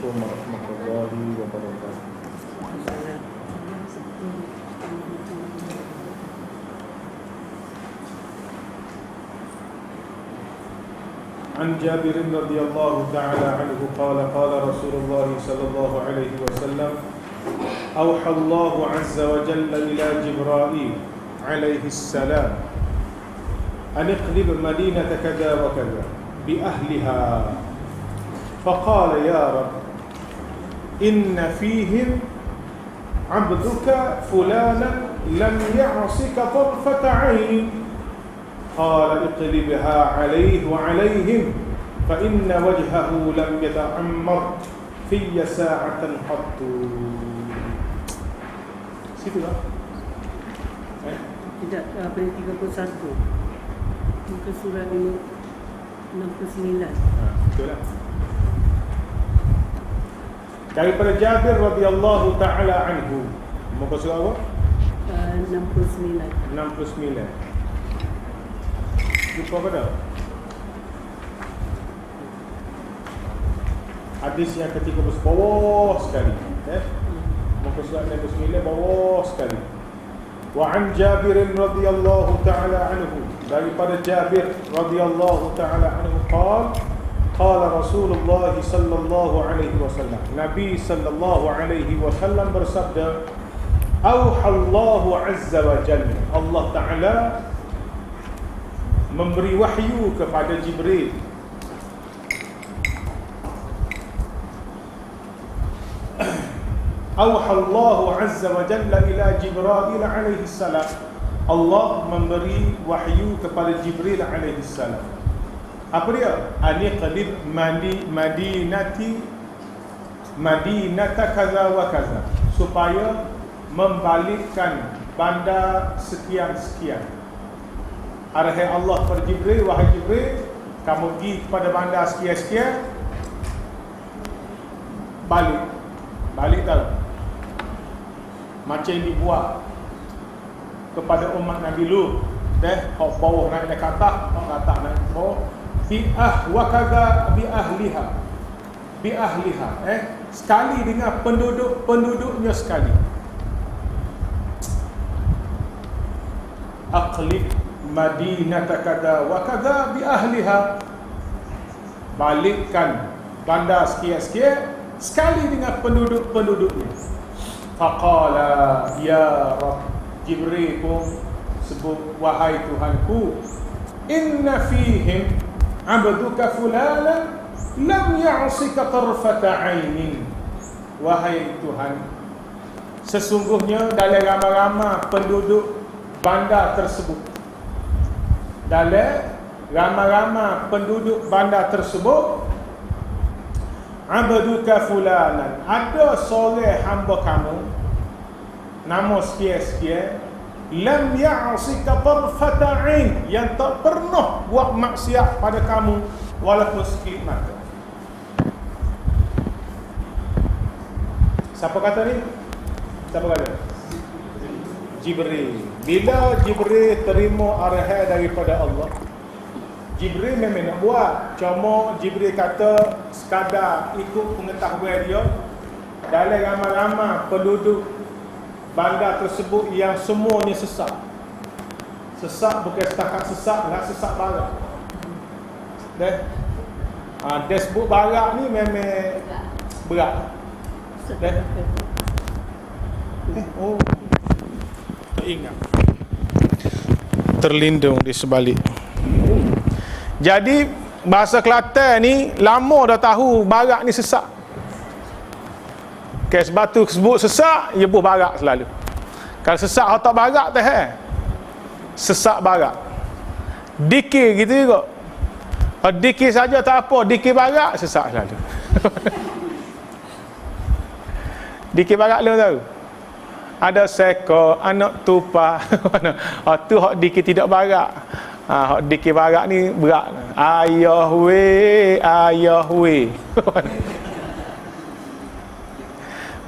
warahmatullahi wabarakatuh. عن جابر رضي الله تعالى عنه قال قال رسول الله صلى الله عليه وسلم أوحى الله عز وجل إلى جبرائيل عليه السلام أن اقلب مدينة كذا وكذا بأهلها فقال يا رب إن فيهم عبدك فلانا لم يعصك طرفة عين قال اقلبها عليه وعليهم فإن وجهه لم يتعمر في ساعة قط. Situ tak? Tidak, pada 31 muka surat 69. Betul lah. Daripada Jabir radhiyallahu ta'ala anhu, muka surat apa? 69. 69. Lupa apa dah? Hadis yang ketika bawah sekali, muka surat 69 bawah sekali. Wa an Jabir radhiyallahu ta'ala anhu, daripada Jabir radhiyallahu ta'ala anhu qala Rasulullah sallallahu alaihi wasallam, Nabi sallallahu alaihi wasallam bersabda, auhallahu azza wa jalla, Allah Ta'ala memberi wahyu kepada Jibril auhallahu azza wa jalla ila Jibril alaihi salam, Allah memberi wahyu kepada Jibril alaihi salam. Apa dia? Aniqlib madinata kaza wa kaza, supaya membalikkan bandar sekian-sekian. Arahai Allah kepada Jibril, wahai Jibril, kamu pergi kepada bandar sekian-sekian, balik tahu. Macam yang dibuat kepada umat Nabi Lut, hok bawah naik ke atas, hok atas naik ke bawah. Bi ahliha, sekali dengan penduduknya sekali. Aqlib madinata kada wa kada bi ahliha, balikkan bandar sekian-sekian sekali dengan penduduknya. Faqala ya Rabb, Jibril pun sebut, wahai Tuhanku, inna fihim abduka fulana lam ya'sika tarfata 'ainin. Wahai Tuhan, sesungguhnya dalam ramai-ramai penduduk bandar tersebut, abduka fulanan, ada seorang hamba kamu, nama sekian-sekian, lam ya'sika tarfata 'ain, yang tak pernah buat maksiat pada kamu walaupun sekelip mata. Siapa kata ni? Siapa kata? Jibril. Bila Jibril terima arahan daripada Allah, Jibril memang nak buat, cuma Jibril kata sekadar ikut pengetahuan dia, dalam ramai-ramai penduduk bandar tersebut yang semuanya sesat. Sesat bukan setakat sesat, nak sesat barak. Dia sebut barak ni memang berat. Oh, ingat terlindung di sebalik. Jadi bahasa Kelantan ni lama dah tahu barak ni sesak. Sebab tu sebut sesak, ia buh barak selalu. Kalau sesak atau barak teh, sesak barak. Dikir gitu juga. Dikir saja tak apa, dikir barak sesak selalu. Dikir barak lu tahu? Ada seko, anak tupa. Tu hak dikir tidak barak. Hak dikir barak ni berat. Ayah we.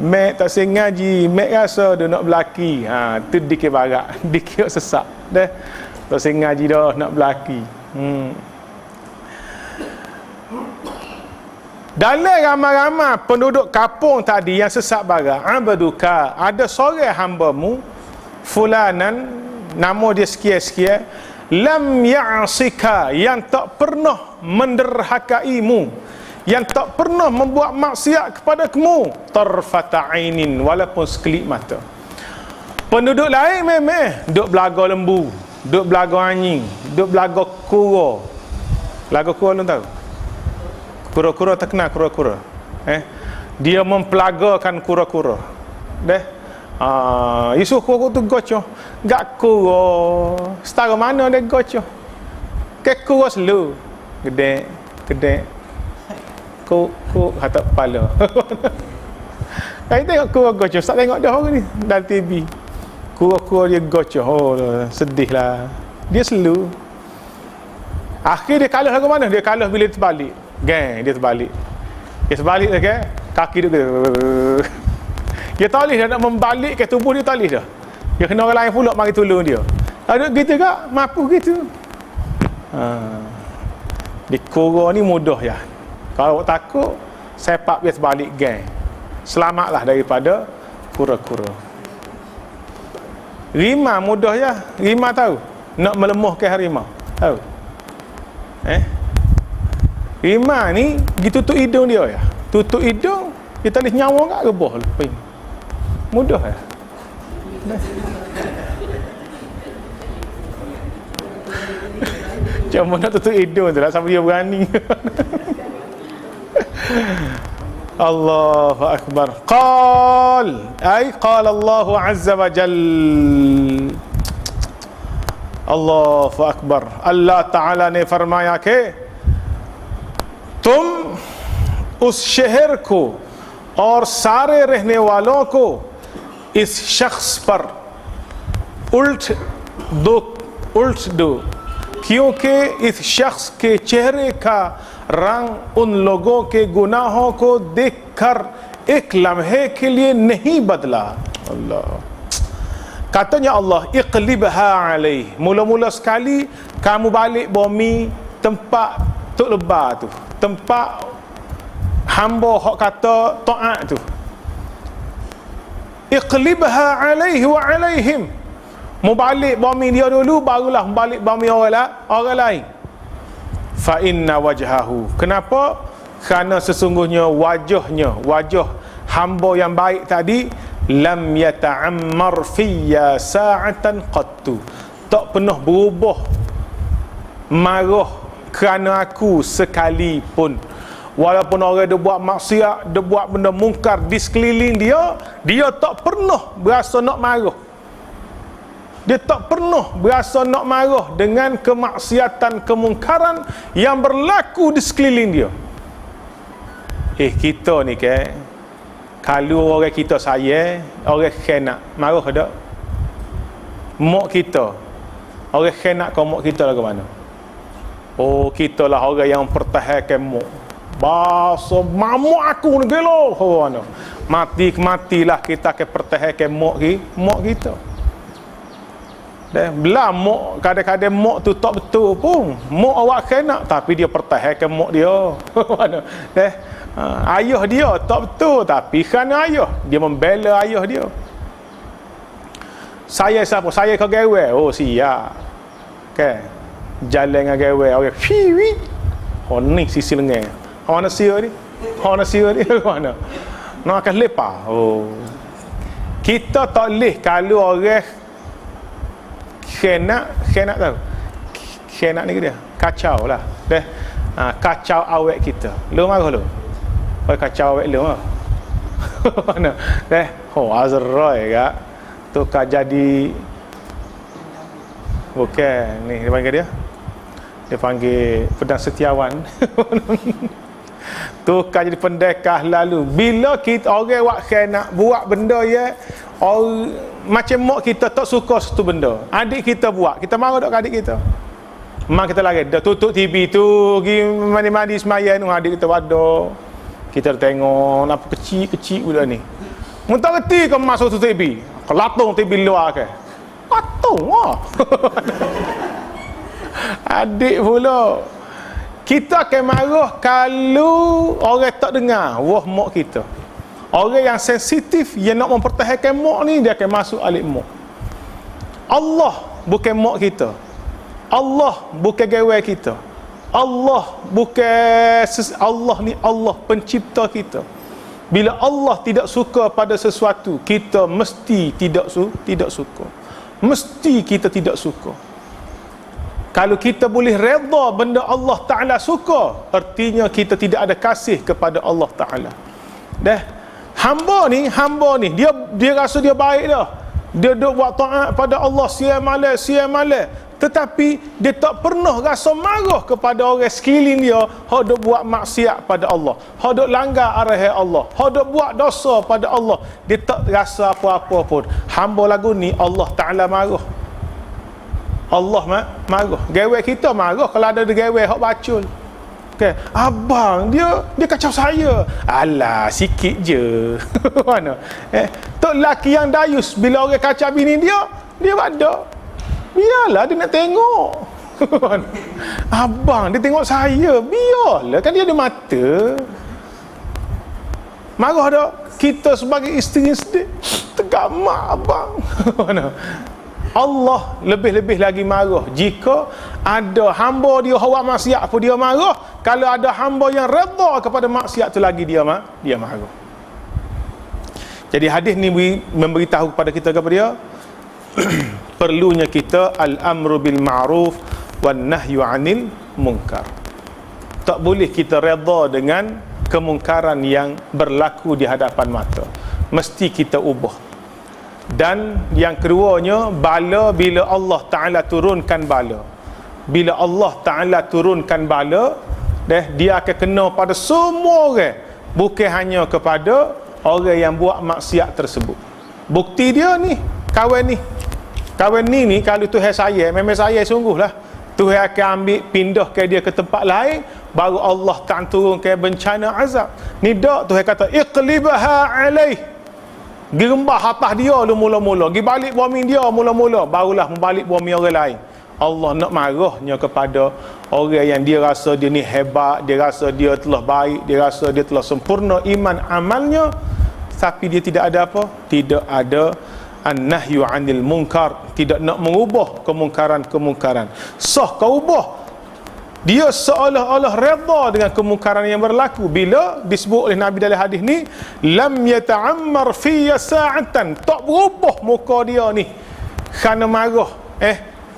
Mek tak sengaji, mek rasa dia nak belaki. Tu dikir barak, dikir sesak. Tak sengaji dah nak belaki. Dalam ramai-ramai penduduk kampung tadi yang sesat barang, abaduka, ada seorang hamba-mu fulanan, nama dia sekian-sekian, lam ya'sika, yang tak pernah menderhakaimu, yang tak pernah membuat maksiat kepada kamu, tarfata ainin, walaupun sekelip mata. Penduduk lain memang duk belaga lembu, duk belaga anjing, duk belaga kura. Belaga kura lu tahu? Kura-kura terkenal kura-kura. Dia mempelagakan kura-kura. Yusuf kura tu gocoh. Gak kura. Setara mana dia gocoh? Ke kura selu. Gede. Kuk kata kepala. Saya tengok kura gocoh. Tak tengok dah orang ni dalam TV. Kura-kura dia gocoh. Oh, sedih lah. Dia selu. Akhir dia kalah ke mana? Dia kalah bila terbalik. Gang, dia terbalik. Dia terbalik dah kan? Kaki dia dia tak boleh dah nak membalik ke tubuh dia, tak boleh dah. Dia kena orang lain pula mari tolong dia. Ada gitu kak? Mampu gitu. Di kura ni mudah ya. Kalau takut, sepak dia terbalik gang. Selamatlah daripada kura-kura. Rimau mudah ya. Rimau tahu? Nak melemahkan harimau. Tahu? Rimau ni ditutup hidung dia ya. Tutup hidung, dia tak boleh nyawa kat rebah lepas ni. Mudah ya. Cuma nak tutup hidung tu lah sampai dia berani. Allahu Akbar. Qala Allahu Azza wa Jal. Allahu Akbar. Allah Ta'ala ने फरमाया कि तुम उस शहर को और सारे रहने वालों को इस शख्स पर उल्ट दो क्योंकि इस शख्स के चेहरे का रंग उन लोगों के गुनाहों को देखकर एक लम्हे के लिए नहीं बदला. Allah. Katanya Allah, iqlibha alaih. Mula-mula sekali kamu balik bumi tempat tok lebah tu, tempat hamba hak kata taat tu. Iqlibha alaihi wa alaihim. Mu balik bumi dia dulu, barulah balik bumi orang lain. Fa inna wajhahu. Kenapa? Kerana sesungguhnya wajah hamba yang baik tadi lam yata'ammar fiyya sa'atan qattu, tak pernah berubah marah kerana aku sekalipun. Walaupun orang dia buat maksiat, dia buat benda mungkar di sekeliling dia tak pernah berasa nak marah. Dia tak pernah berasa nak marah dengan kemaksiatan, kemungkaran yang berlaku di sekeliling dia. Kita ni ke, kalau orang kita sayang, orang kena marah tak? Mak kita, orang kena kau mak kita lah ke mana? Oh, kita lah orang yang pertahankan mak. Bahasa mamak aku ni gelo. Oh, mana? Matilah kita akan pertahankan mak kita. Belah mak, kadang-kadang mak tu tak betul pun. Mak awak kena, tapi dia pertahankan mak dia. Mana? Ayah dia tak betul, tapi kerana ayah dia membela ayah dia. Saya siapa? Saya kau gawe. Oh siap. Kan? Jalan dengan gawe orang fiwi. Oh ni sisi lengan. Mana sia ni? Mana sia ni? Mana? Nak akan lepas. Oh. Kita tak leh kalau orang kena tahu. Kena ni dia. Kacau lah. Kacau awet kita. Lu marah lu. Kacau awet lu. Mana? Azroy kak. Tu kak jadi bukan ni dia panggil dia panggil pedang setiawan. Tu kak jadi pendekah lalu. Bila kita orang wak nak buat benda ya, macam mak kita tak suka satu benda, adik kita buat, kita marah tak adik kita? Mak kita lari dah tutup TV tu, pergi mandi-mandi semaya tu, adik kita wadah. Kita tengok apa kecil budak ni. Mun tak reti kau masuk tu TV. Kau latung TV luar ke? Latung ah. Adik pula. Kita akan marah kalau orang tak dengar wah mak kita. Orang yang sensitif yang nak mempertahankan mak ni, dia akan masuk alik mak. Allah bukan mak kita. Allah bukan gawai kita. Allah bukan Allah ni Allah pencipta kita. Bila Allah tidak suka pada sesuatu, kita mesti tidak suka. Mesti kita tidak suka. Kalau kita boleh redha benda Allah Ta'ala suka, artinya kita tidak ada kasih kepada Allah Ta'ala. Dah, hamba ni dia rasa dia baik dah. Dia duk buat taat pada Allah siang malam. Tetapi dia tak pernah rasa marah kepada orang sekeliling dia hak duk buat maksiat pada Allah, hak duk langgar arahan Allah, hak duk buat dosa pada Allah. Dia tak rasa apa-apa pun. Hamba lagu ni Allah Ta'ala marah. Allah marah. Gawai kita marah kalau ada gawai hak bacul. Okay. Abang dia kacau saya. Alah, sikit je. Mana? Tok lelaki yang dayus bila orang kacau bini dia ada. Biarlah dia nak tengok. Abang dia tengok saya, biarlah, kan dia ada mata. Marah dah. Kita sebagai isteri sedih, tegak mak abang. Mana? Allah lebih-lebih lagi marah jika ada hamba dia buat maksiat apa dia marah. Kalau ada hamba yang redha kepada maksiat tu lagi dia marah. Jadi hadis ni memberitahu kepada kita kepada dia perlunya kita al-amru bil ma'ruf wan nahyu 'anil munkar. Tak boleh kita redha dengan kemungkaran yang berlaku di hadapan mata. Mesti kita ubah. Dan yang keduanya, bala bila Allah Ta'ala turunkan bala. Bila Allah Ta'ala turunkan bala, dia akan kena pada semua orang, bukan hanya kepada orang yang buat maksiat tersebut. Bukti dia ni, kawan ni kalau Tuhan saya, memang saya sungguhlah, Tuhan akan ambil pindahkan dia ke tempat lain, baru Allah Ta'ala turunkan bencana azab. Ni dak Tuhan kata iqlibaha alaih, dirembah atas dia mula-mula, gi balik bumi dia mula-mula, barulah membalik bumi orang lain. Allah nak marahnya kepada orang yang dia rasa dia ni hebat, dia rasa dia telah baik, dia rasa dia telah sempurna iman amalnya, tapi dia tidak ada apa? Tidak ada an-nahyu 'anil munkar, tidak nak mengubah kemungkaran-kemungkaran. Kau ubah, dia seolah-olah redha dengan kemungkaran yang berlaku. Bila disebut oleh Nabi dalam hadis ni, lam yata'ammar fiyya sa'atan, tak berubah muka dia ni kerana marah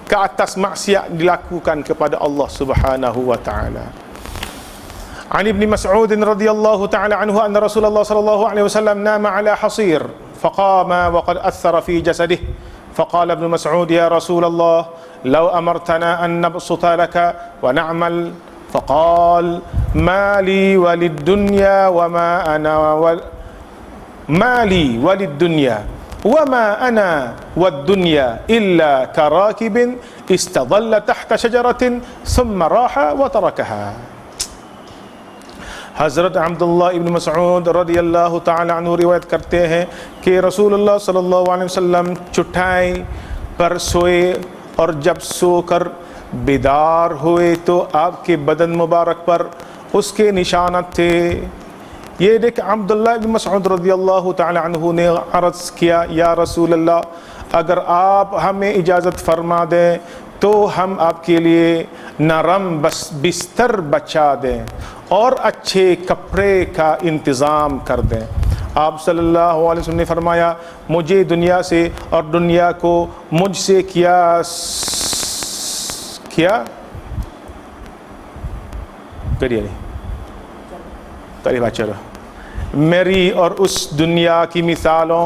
ke atas maksiat dilakukan kepada Allah Subhanahu wa taala. An Ibn Mas'ud radhiyallahu ta'ala anhu anna Rasulullah sallallahu alaihi wasallam nama ala hasir faqama wa qad athara fi jasadihi faqala Ibn Mas'ud ya Rasulullah law amartana an nabsuta laka wa na'mal faqal ma li walid dunya wa ma ana mali walid dunya wa ma ana wad dunya illa karakibin istadalla tahta shajaratin thumma raha wa tarakaha. हज़रत अब्दुल्लाह इब्न मसऊद रदियल्लाहु ताला अन्हु रिवायत करते हैं कि रसूलुल्लाह सल्लल्लाहु अलैहि वसल्लम चुठाई पर सोए और जब सोकर बेदार हुए तो आपके बदन मुबारक पर उसके निशानात थे। ये देख अब्दुल्लाह इब्न मसऊद रदियल्लाहु ताला अन्हु ने अर्ज़ किया, या रसूलल्लाह, अगर आप हमें इजाज़त फरमा दें तो हम आपके लिए नरम बिस्तर बचा दें और अच्छे कपड़े का इंतज़ाम कर दें। आप सल्लल्लाहु अलैहि वसल्लम ने फरमाया, मुझे दुनिया से और दुनिया को मुझसे क्या करिए तारीफ बाचा रहा, मेरी और उस दुनिया की मिसालों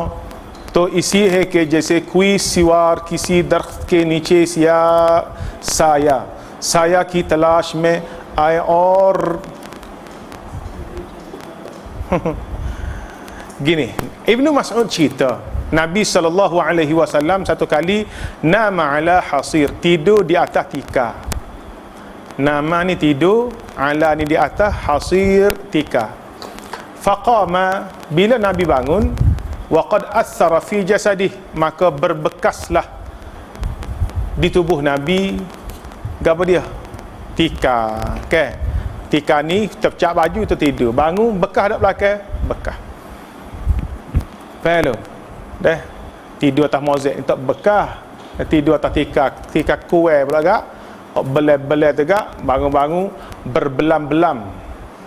तो इसी है कि जैसे कोई सिवार किसी दरख्त के नीचे या साया की तलाश में आए और gini, Ibnu Mas'ud cerita Nabi SAW satu kali nama ala hasir, tidur di atas tikar. Nama ni tidur, ala ni di atas, hasir tikar. Faqama, bila Nabi bangun, waqad athara fi jasadih, maka berbekaslah di tubuh Nabi apa dia? tika. Okey. Tika ni terpecah baju tertidur. Bangun bekas dak belakang? Bekas. Faham? Dah. Tidur atas mozaik tak bekas. Tidur atas tika kuai pula gak. Belai-belai tegak, bangun-bangun berbelam-belam.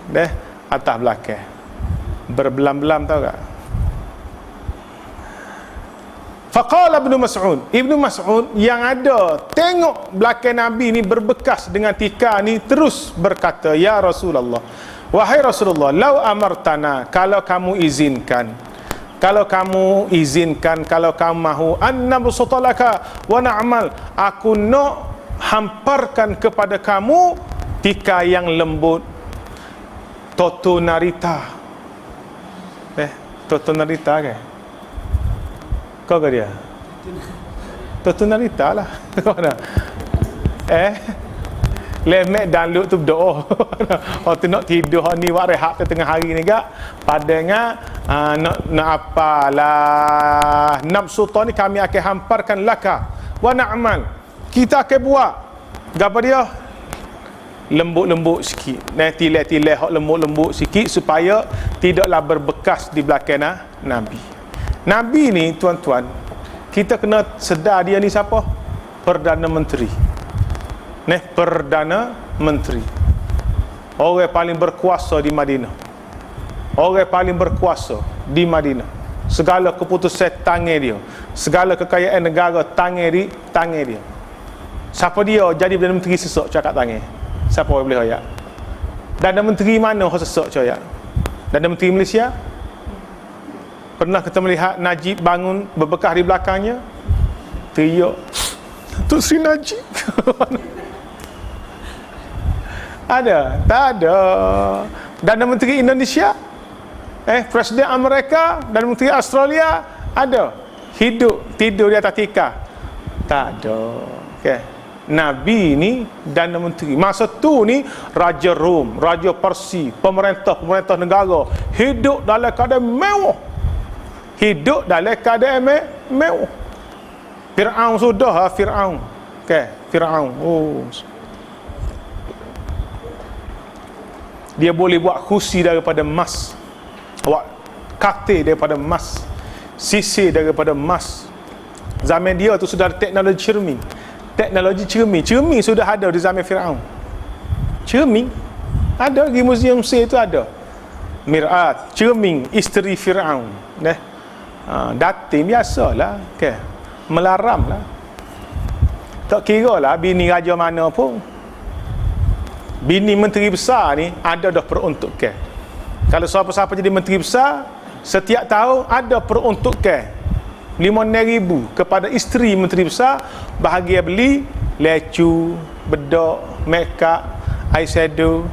Dah atas belakang. Berbelam-belam tahu tak? Faqala Ibnu Mas'ud yang ada tengok belakang Nabi ni berbekas dengan tika ni terus berkata, ya Rasulullah, wahai Rasulullah, lau amartana, kalau kamu izinkan, kalau kamu mahu annabsutalaka wa na'mal, aku nak hamparkan kepada kamu tika yang lembut, toto narita. Toto narita ke? Kau ke dia? Toto narita lah. Lemek download tu berdoa. Oh tu nak tidur ni wak rehat ke tengah hari ni gak. Padanya nak apalah nafsu ni kami akan hamparkan laka wa na'mal. Kita akan buat gapo dia? Lembut-lembut sikit. Tilai-tilai hak lembut-lembut sikit supaya tidaklah berbekas di belakang Nabi. Nabi ni tuan-tuan, kita kena sedar dia ni siapa? Perdana Menteri. Perdana Menteri. Orang paling berkuasa di Madinah. Orang paling berkuasa di Madinah. Segala keputusan tangan dia. Segala kekayaan negara tangan dia. Siapa dia jadi Perdana Menteri sesok cakap tangan? Siapa boleh ayat? Perdana Menteri mana yang sesok cakap? Perdana Menteri Malaysia? Pernah kita melihat Najib bangun berbekas di belakangnya? Teriak, Tok Sri Najib. Ada? Tak ada. Perdana Menteri Indonesia? Presiden Amerika? Perdana Menteri Australia? Ada? Hidup, tidur di atas tika? Tak ada. Okay. Nabi ni Perdana Menteri. Masa tu ni Raja Rom, Raja Parsi, pemerintah negara hidup dalam keadaan mewah. Hidup dalam keadaan mewah. Fir'aun sudah Fir'aun. Okay, Fir'aun. Oh. Dia boleh buat kursi daripada emas. Buat katil daripada emas. Sisir daripada emas. Zaman dia tu sudah ada teknologi cermin. Teknologi cermin. Cermin sudah ada di zaman Fir'aun. Cermin ada di Museum Mesir tu ada. Mir'at, cermin isteri Fir'aun. Dating biasalah. Okay. Melaram lah. Tak kira lah bini raja mana pun. Bini menteri besar ni ada dah peruntukan. Kalau siapa-siapa jadi menteri besar, setiap tahun ada peruntukan 5,000 kepada isteri menteri besar, bahagia beli lecu, bedak, make up, eyeshadow,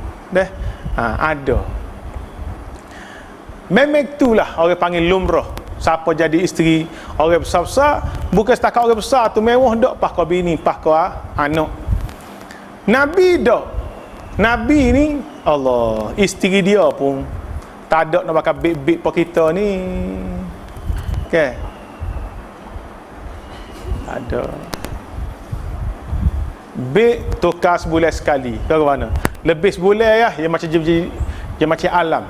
ada. Memang itulah orang panggil lumrah. Siapa jadi isteri orang besar-besar, bukan setakat orang besar tu mewah dak pas kau bini, pas kau anak. Nabi dak. Nabi ni Allah, isteri dia pun tak ada nak pakai big-big pa kita ni. Okey. Ada. Big tukar sebulan sekali. Kau ke mana? Lebih sebulan ya, dia macam alam.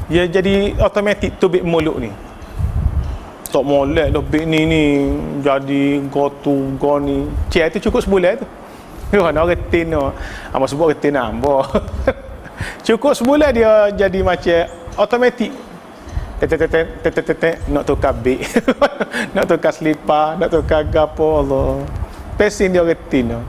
Dia jadi automatik tu big muluk ni. Tak molek dah big ni jadi go ni. Cik tu cukup sebulan tu. Mana retin tu. Apa sebut retin ambo. Cukup sebulan dia jadi macam automatik. Nak tukar big. Nak tukar selipar, nak tukar gapo Allah. Pesin dia retin tu.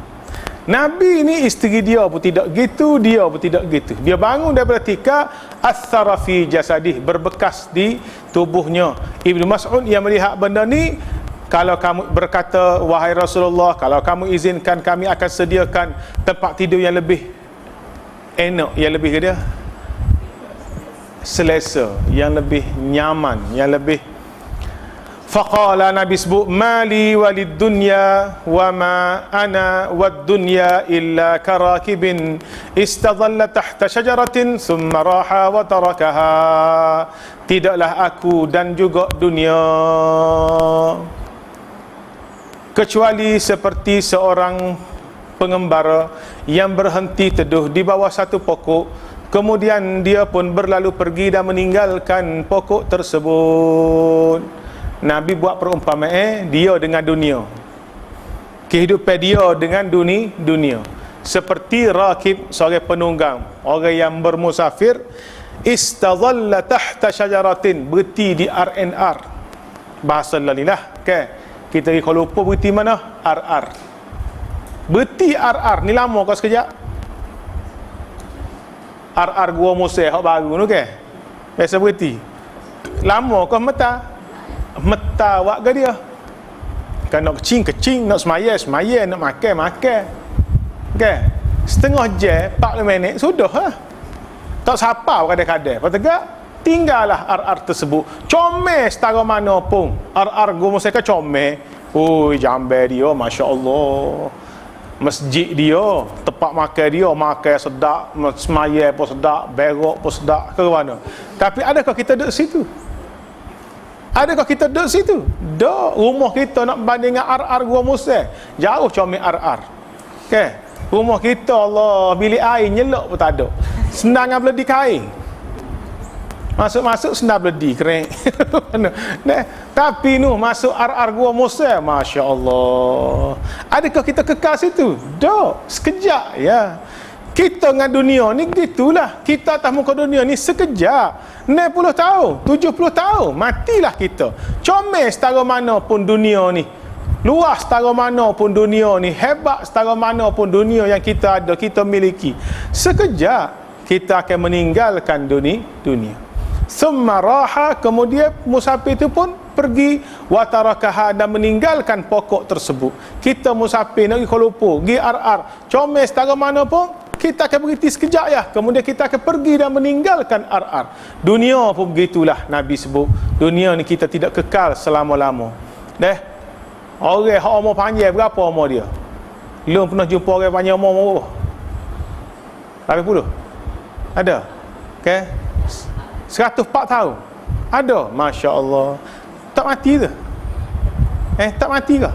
Nabi ni isteri dia pun tidak gitu, dia pun tidak gitu. Dia bangun daripada tika, athara fi jasadih, berbekas di tubuhnya. Ibnu Mas'ud yang melihat benda ni, kalau kamu berkata, wahai Rasulullah, kalau kamu izinkan, kami akan sediakan tempat tidur yang lebih enak, yang lebih dia selesa, yang lebih nyaman, yang lebih. Faqala Nabi sebut, mali walid dunya wa ma ana wad dunya illa karakibin istadalla tahta syajaratin thumma raha wa tarakaha. Tidaklah aku dan juga dunia kecuali seperti seorang pengembara yang berhenti teduh di bawah satu pokok, kemudian dia pun berlalu pergi dan meninggalkan pokok tersebut. Nabi buat perumpamaan dia dengan dunia, kehidupan dia dengan dunia seperti rakib, seorang penunggang, orang yang bermusafir, istadalla tahta syajaratin, berhenti di R&R, bahasa lalilah kan, kita pergi Kuala Lumpur berhenti mana? RR, berhenti RR ni lama kau sekejap. RR Gua Musa hak baru tu kan, biasa berhenti lama kau meta awak ke dia kan, nak kecing, nak semaya, nak makan okay. Setengah jam 40 minit sudah tak siapa kadang-kadang apa tegak, tinggallah RR tersebut. Comel setara mana pun RR Gua Musa ke comel. Oi, jambai dia Masya Allah, masjid dia, tempat makan dia, makan sedap, semaya pun sedap, berok pun sedap ke mana. Tapi adakah kita duduk situ? Adakah kita duduk situ? Dok, rumah kita nak banding dengan RR Gua Musa, jauh comel RR. Okay. Rumah kita, Allah, bilik air nyelok pun tak ada. Senang beledi kain. Masuk senang beledi kering. Tapi masuk RR Gua Musa, Masya Allah. Adakah kita kekal situ? Dok, sekejap ya. Kita dengan dunia ni gitulah. Kita atas muka dunia ni sekejap. 60 tahun, 70 tahun, matilah kita. Comel setara mana pun dunia ni, luas setara mana pun dunia ni, hebat setara mana pun dunia yang kita ada, kita miliki, sekejap kita akan meninggalkan dunia. Summa raha, kemudian musafir itu pun pergi, watarakaha, dan meninggalkan pokok tersebut. Kita musafir nak pergi Kuala Lumpur, pergi RR, comel setara mana pun, kita akan berhenti sekejap ya, kemudian kita akan pergi dan meninggalkan RR. Dunia pun begitulah, Nabi sebut dunia ni kita tidak kekal selama-lama. Orang hak umur panjang berapa umur dia? Belum pernah jumpa orang panjang umur 80? Ada? Okay? 104 tahun? Ada? Masya Allah. Tak mati ke? Tak mati ke?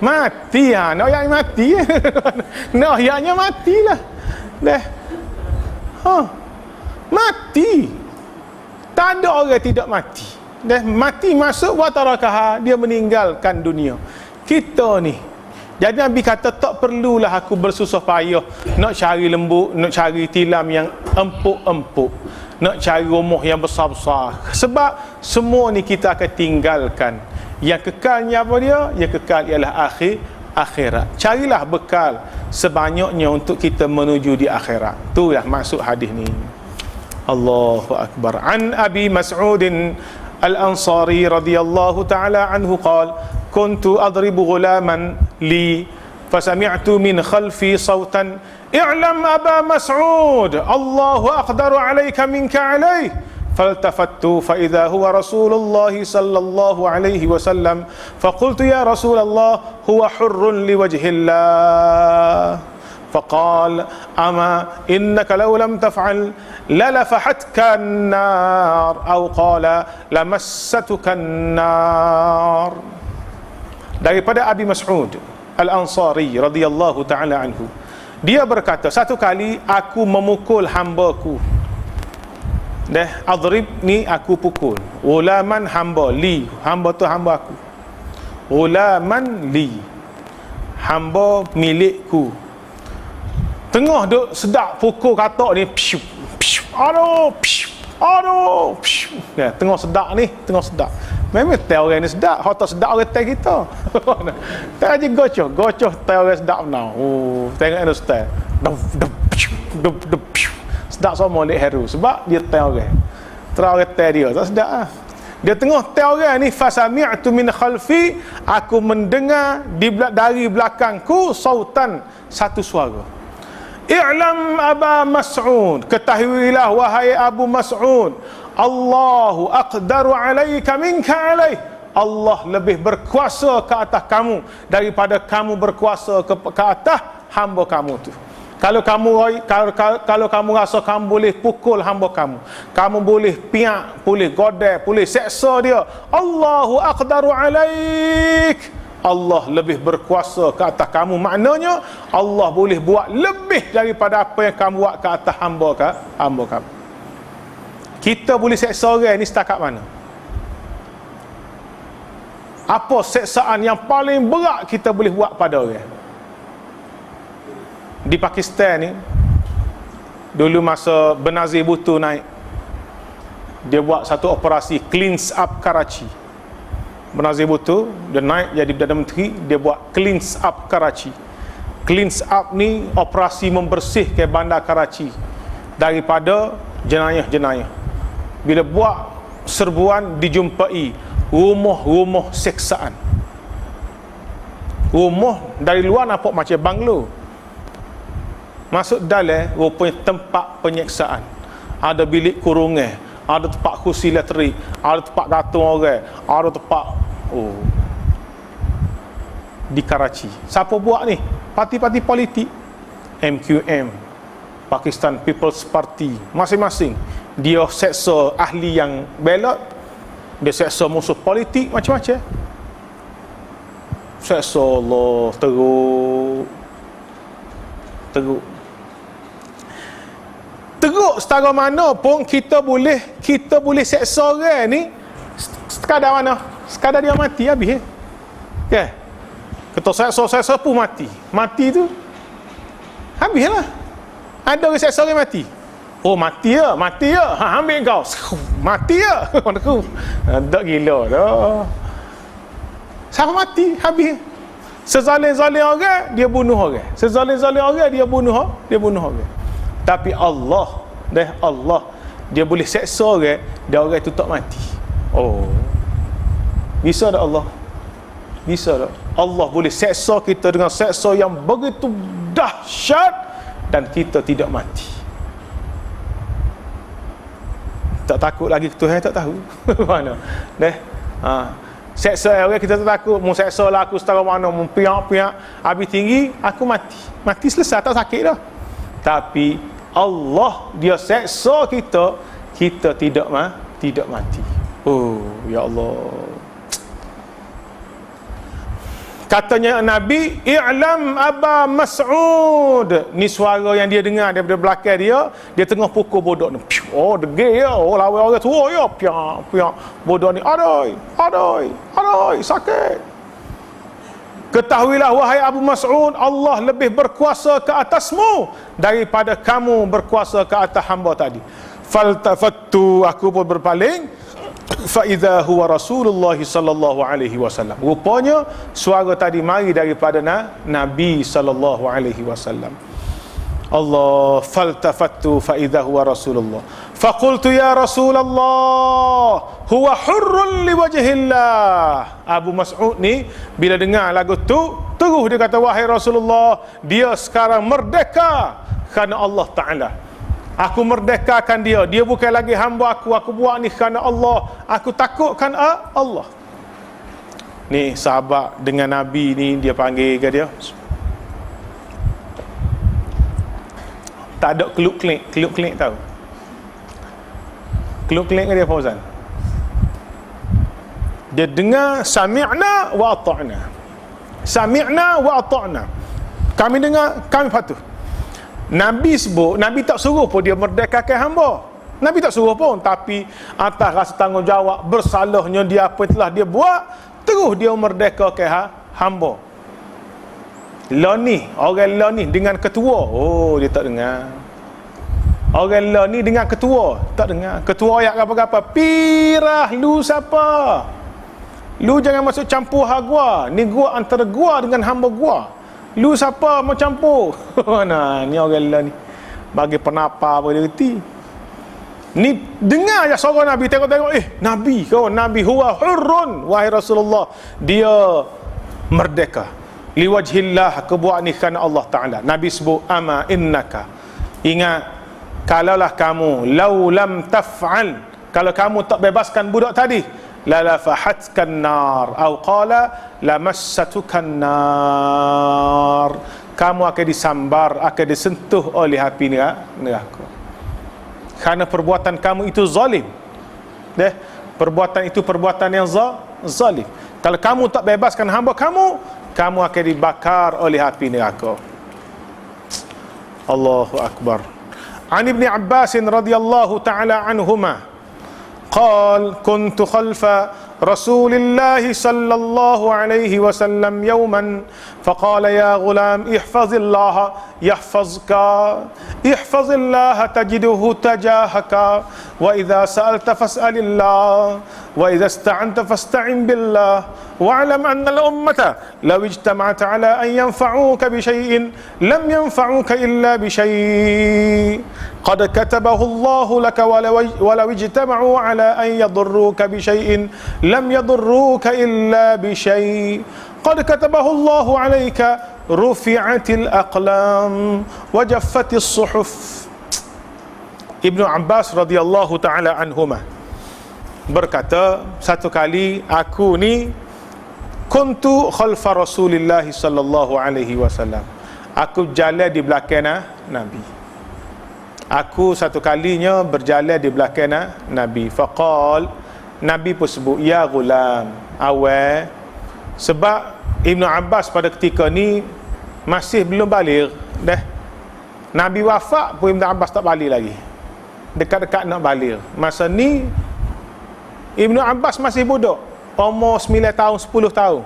Mati ha, nak yang mati. Nak yang matilah. Mati. Tak ada orang tidak mati. Mati masuk watarakaha, dia meninggalkan dunia. Kita ni, jadi Nabi kata tak perlulah aku bersusah payah nak cari lembut, nak cari tilam yang empuk-empuk, nak cari rumah yang besar-besar, sebab semua ni kita akan tinggalkan. Yang kekalnya apa dia? Yang kekal ialah akhirat. Carilah bekal sebanyaknya untuk kita menuju di akhirat. Itulah maksud hadis ni. Allahu akbar. An Abi Mas'ud Al-Ansari radhiyallahu ta'ala anhu qala kuntu adribu ghulaman li fasami'tu min khalfi sawtan i'lam Aba Mas'ud Allahu aqdaru 'alayka minka 'alayh. فالتفت فإذا هو رسول الله صلى الله عليه وسلم فقلت يا رسول الله هو حر لوجه الله فقال أما إنك لو لم تفعل للفحتك النار أو قال لمستك النار. Daripada Abi Mas'ud Al-Ansari radhiyallahu ta'ala anhu, dia berkata, satu kali aku memukul hambaku. Adrib ni aku pukul, ulaman hamba, li hamba tu hamba aku, ulaman li hamba milikku. Tengah duk sedap pukul katak ni, pshu, pshu, aduh, pshu, aduh, pshu. Tengah sedap ni, tengah sedap. Memang tahu orang ni sedap, hak tak sedap orang tay kita. Tak aja gocoh tay orang sedap now. Tengok ada style. Sedap semua lek heru sebab dia tay orang. Terang orang tay dia tak sedap ah. Dia tengah tay orang ni, fasami'tu min khalfi, aku mendengar dari belakangku sautan, satu suara. I'lam Aba Mas'ud, ketahuilah wahai Abu Mas'ud, Allahu aqdaru 'alaika minka 'alaih. Allah lebih berkuasa ke atas kamu daripada kamu berkuasa ke atas hamba kamu tu. Kalau kamu rasa kamu boleh pukul hamba kamu, kamu boleh piak, boleh godek, boleh seksa dia, Allahu aqdaru 'alaik. Allah lebih berkuasa ke atas kamu. Maknanya Allah boleh buat lebih daripada apa yang kamu buat ke atas hamba kamu. Kita boleh seksa orang ni setakat mana? Apa seksaan yang paling berat kita boleh buat pada orang? Di Pakistan ni, dulu masa Benazir Bhutto naik, dia buat satu operasi cleans up Karachi. Benazir Bhutto dia naik jadi Perdana Menteri, dia buat cleans up Karachi. Cleans up ni operasi membersihkan bandar Karachi daripada jenayah-jenayah. Bila buat serbuan, dijumpai rumah-rumah seksaan. Rumah dari luar nampak macam banglo, masuk dalam rupanya tempat penyeksaan. Ada bilik kurungan, ada tempat kursi elektrik, ada tempat gantung orang, ada tempat di Karachi. Siapa buat ni? Parti-parti politik. MQM, Pakistan People's Party, masing-masing dia seksa ahli yang belot, dia seksa musuh politik, macam-macam. Seksa Allah teruk setara mana pun kita boleh seksa orang ni sekadar mana? Sekadar dia mati habis. Okay. Kita seksa pun mati tu habislah. Ada orang seksa orang mati, oh mati ya, ambil kau mati ya. Tak gila dah. Siapa mati habis. Sezalim-zalim orang dia bunuh orang, sezalim-zalim orang dia bunuh orang. Tapi Allah dia boleh seksa orang, dia orang itu tak mati. Oh, bisa tak Allah? Bisa tak? Allah boleh seksa kita dengan seksa yang begitu dahsyat dan kita tidak mati. Tak takut lagi ke Tuhan? Tak tahu. Mana? Seksa orang kita tak takut. Mu seksa lah aku setara mana, mu piak-piak habis tinggi, aku mati selesai, tak sakit dah. Tapi Allah dia seksa kita tidak mati. Oh ya Allah. Katanya Nabi, i'lam Aba Mas'ud. Ni suara yang dia dengar daripada belakang dia tengah pukul bodoh ni. Oh degil ya, oh lawan orang tua ya, piak bodoh ni. Adoi, sakit. Ketahuilah wahai Abu Mas'ud, Allah lebih berkuasa ke atasmu daripada kamu berkuasa ke atas hamba tadi. Faltafattu, aku pun berpaling, fa idza huwa Rasulullah sallallahu alaihi wasallam. Rupanya suara tadi mari daripada Nabi sallallahu alaihi wasallam. Allah, faltafattu fa idza huwa Rasulullah. Faqultu ya Rasulullah, huwa hurrun liwajhillah. Abu Mas'ud ni bila dengar lagu tu, terus dia kata, wahai Rasulullah, dia sekarang merdeka kerana Allah Ta'ala. Aku merdekakan dia bukan lagi hamba aku buat ni kerana Allah, aku takutkan Allah. Ni sahabat dengan Nabi ni, dia panggil ke dia, tak ada keluk-klik tahu keluk-klik ke dia Fauzan? Dia dengar sami'na wa ata'na, kami dengar, kami patuh. Nabi sebut, Nabi tak suruh pun dia merdekakan hamba, Nabi tak suruh pun, tapi atas rasa tanggungjawab bersalahnya dia apa yang telah dia buat, terus dia merdekakan hamba. Orang ni dengan ketua, oh dia tak dengar. Orang ni dengan ketua, tak dengar. Ketua ayat apa-apa, pirah lu siapa? Lu jangan masuk campur hak gua. Ni gua antara gua dengan hamba gua. Lu siapa mau campur? Nah, ni orang ni bagi penapa apa dia reti. Ni dengar je suara Nabi, tengok-tengok, Nabi kau, Nabi huwa hurrun, wahai Rasulullah, dia merdeka liwajhillah, kebuat ni kerana Allah Ta'ala. Nabi sebut, ama innaka, ingat, kalaulah kamu, lau lam taf'al, kalau kamu tak bebaskan budak tadi, lalafahatkan nar, atau qala lamassatukan nar, kamu akan disambar, akan disentuh oleh api neraka. Kerana perbuatan kamu itu zalim. Perbuatan itu perbuatan yang zalim. Kalau kamu tak bebaskan hamba kamu, kamu akan dibakar oleh api neraka. Allahu Akbar. An Ibn Abbas radhiyallahu ta'ala anhuma قال كنت خلف رسول الله صلى الله عليه وسلم يوما فقال يا غلام احفظ الله يحفظك احفظ الله تجده تجاهك وإذا سألت فاسأل الله وإذا استعنت فاستعن بالله واعلم أن الأمة لو اجتمعت على أن ينفعوك بشيء لم ينفعوك إلا بشيء قد كتبه الله لك ولو اجتمعوا على أن يضروك بشيء لم يضروك إلا بشيء قد كتبه الله عليك رفعت الأقلام وجفت الصحف. Ibnu Abbas radhiyallahu ta'ala anhuma berkata, satu kali aku ni kuntu khalfa Rasulillah sallallahu alaihi wasallam, aku jalan di belakang Nabi. Aku satu kalinya berjalan di belakang Nabi. Faqal, Nabi pun sebut, ya gulam, awal. Sebab Ibnu Abbas pada ketika ni masih belum baligh dah. Nabi wafat pun Ibnu Abbas tak balik lagi, dekat-dekat nak baligh. Masa ni Ibnu Abbas masih budak, umur 9 tahun 10 tahun.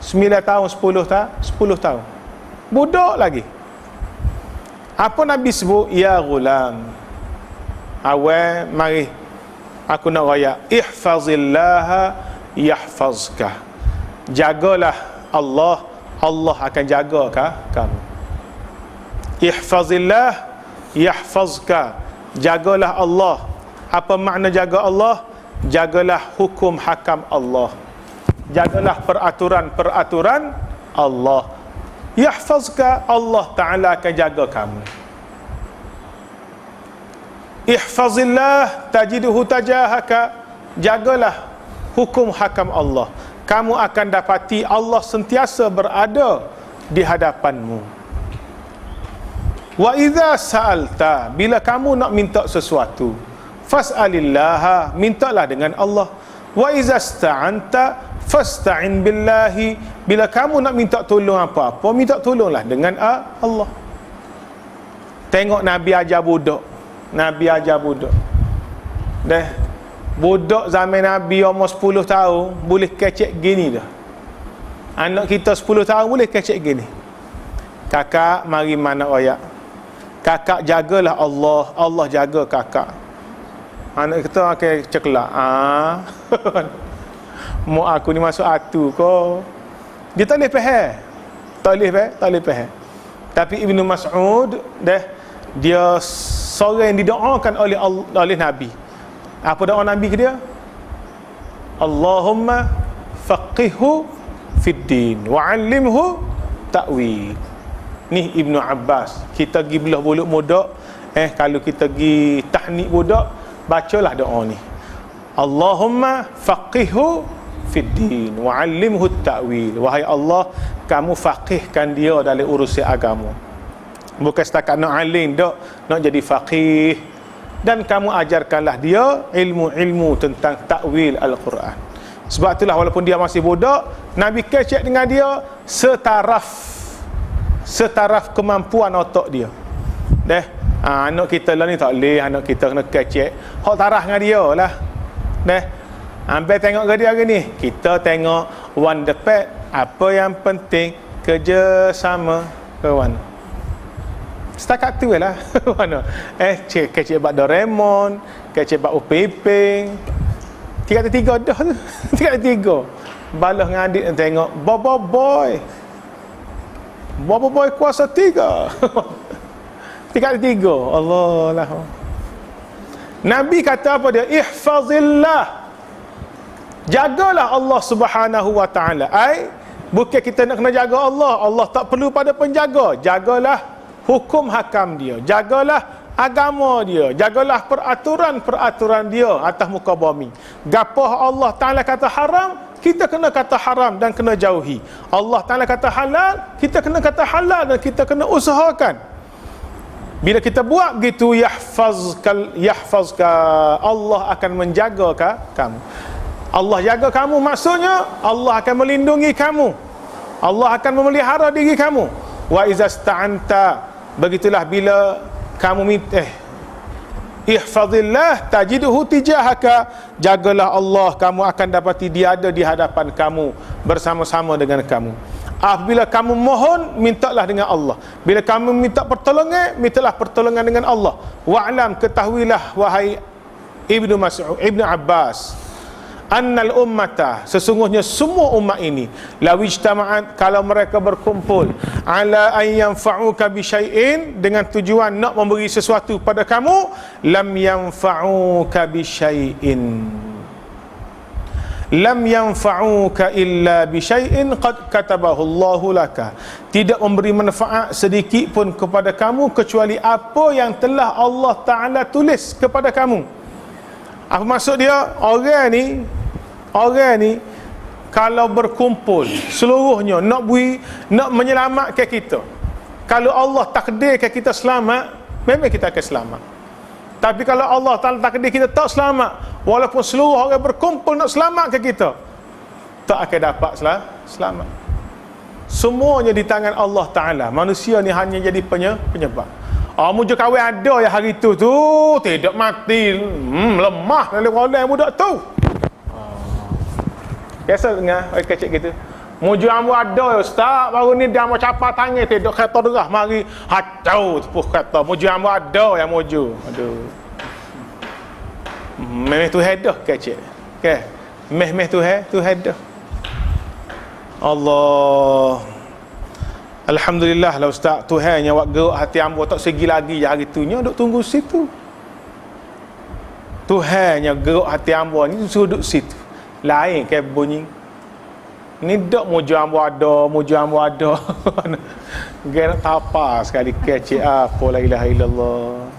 9 tahun 10 tahun. Budak lagi. Apa Nabi sebut? Ya gulam, awal, mari aku nak raya, ihfazillah yahfazka. Jagalah Allah, Allah akan jaga kamu. Ihfazillah yahfazka. Jagalah Allah. Apa makna jaga Allah? Jagalah hukum hakam Allah, jagalah peraturan-peraturan Allah. Yahfazka, Allah Ta'ala akan jaga kamu. Ihfazillah tajiduhu tajahaka. Jagalah hukum hakam Allah, kamu akan dapati Allah sentiasa berada di hadapanmu. Wa idza sa'alta, bila kamu nak minta sesuatu, fas'alillah, mintalah dengan Allah. Wa idza sta'anta fasta'in billahi, bila kamu nak minta tolong apa-apa, minta tolonglah dengan Allah. Tengok Nabi ajar budak, Nabi ajar budak. Dah budak zaman Nabi umur 10 tahun boleh kecek gini dah. Anak kita 10 tahun boleh kecek gini. Kakak, mari mana ayat. Kakak jagalah Allah, Allah jaga kakak. Anak kita akan ceklak. Mak aku ni masuk atu ko. Dia tak boleh faham. Tak boleh faham. Tapi Ibnu Mas'ud dia seorang yang didoakan oleh Nabi. Apa doa Nabi ke dia? Allahumma faqihhu fid din wa 'allimhu ta'wil. Ni Ibnu Abbas. Kita pergi belah bulut budak, kalau kita pergi tahnik budak, bacalah doa ni. Allahumma faqihhu fid din wa 'allimhu ta'wil. Wahai Allah, kamu faqihkan dia dalam urusan agama. Bukan setakat nak alim dak, nak jadi faqih. Dan kamu ajarkanlah dia ilmu-ilmu tentang takwil Al-Quran. Sebab itulah walaupun dia masih budak, Nabi kecek dengan dia setaraf kemampuan otak dia. Anak kita lah ni tak boleh, anak kita kena kecek hak taraf dengan dia lah. Ambil tengok ke dia hari ni, kita tengok one depan. Apa yang penting kerjasama kawan. Setakat tu lah. Mana? Kecek bak Doraemon, kecek bak Upiping. 3-3 dah tu. 3-3. Balas dengan adik tengok Bobo Boy. Bobo Boy kuasa 3. 3-3. Allah lah. Nabi kata apa dia? Ihfazillah. Jagalah Allah Subhanahu wa ta'ala. Bukan kita nak kena jaga Allah. Allah tak perlu pada penjaga. Jagalah hukum hakam dia, jagalah agama dia, jagalah peraturan-peraturan dia atas muka bumi. Gapah Allah Ta'ala kata haram, kita kena kata haram dan kena jauhi. Allah Ta'ala kata halal, kita kena kata halal dan kita kena usahakan. Bila kita buat begitu, yahfazka, Allah akan menjaga kamu. Allah jaga kamu, maksudnya Allah akan melindungi kamu, Allah akan memelihara diri kamu. Wa iza sta'anta, begitulah bila kamu ihfazillah tajidhu tijahaka, jagalah Allah, kamu akan dapati dia ada di hadapan kamu, bersama-sama dengan kamu. Apabila kamu mohon, mintalah dengan Allah. Bila kamu minta pertolongan, mintalah pertolongan dengan Allah. Wa'lam, ketahuilah wahai Ibnu Abbas, annal ummata, sesungguhnya semua umat ini, lawijtama'at, kalau mereka berkumpul, ala an yanfa'uka bi syai'in, dengan tujuan nak memberi sesuatu pada kamu, lam yanfa'uka bi syai'in, lam yanfa'uka illa bi syai'in qad katabahu Allahu laka, tidak memberi manfaat sedikit pun kepada kamu kecuali apa yang telah Allah Ta'ala tulis kepada kamu. Apa maksud dia? Orang ni kalau berkumpul seluruhnya nak menyelamatkan kita, kalau Allah takdirkan kita selamat, memang kita akan selamat. Tapi kalau Allah Ta'ala takdir kita tak selamat, walaupun seluruh orang berkumpul nak selamatkan kita, tak akan dapat selamat. Semuanya di tangan Allah Ta'ala. Manusia ni hanya jadi penyebab. Muja kahwin ada yang hari tu tidak mati, lemah dalam orang yang budak tu. Biasa dengar orang kecil gitu. Muja ambu ada ya ustaz, baru ni dia mau capa tangan tidak kereta derah mari hacau tepuh kereta. Muja ambu ada yang muja. Aduh. Memang tu hedah kecil. Okey. Meh tu hedah. Allah. Alhamdulillah lah ustaz, Tuhan yang buat gerak hati hamba tak segi lagi je hari tu nya duk tunggu situ. Tuhan yang gerak hati hamba ni suruh duduk situ. Lain ke bunyi. Ni dak muja hamba ada. Gaya nak tapa sekali kecil apa la ilaha illallah.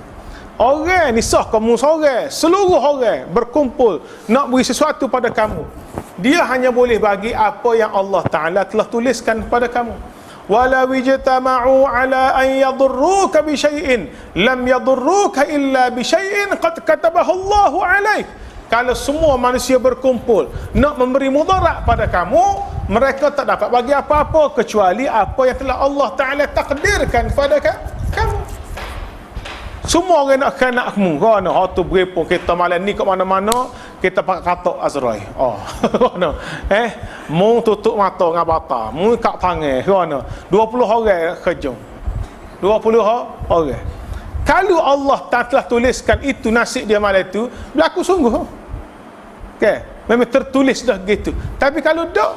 Orang ni sah kamu seorang, seluruh orang berkumpul nak beri sesuatu pada kamu. Dia hanya boleh bagi apa yang Allah Ta'ala telah tuliskan pada kamu. Wala wijtama'u ala an yadurruka bi syai'in lam yadurruka illa bi syai'in qad katabahu Allahu alaik. Kalau semua manusia berkumpul nak memberi mudarat pada kamu, mereka tak dapat bagi apa-apa kecuali apa yang telah Allah Ta'ala takdirkan kepada kamu. Semua orang nak kena kamu. Kerana tu berapa kita malam ni kat mana-mana kita pakai katok Azrai. Kerana mu tutup mata dengan bata, mu kat tangan. Kerana 20 orang kerja. 20 orang. Kalau Allah telah tuliskan itu nasib dia malam itu, berlaku sungguh. Okey, memang tertulis dah gitu. Tapi kalau dak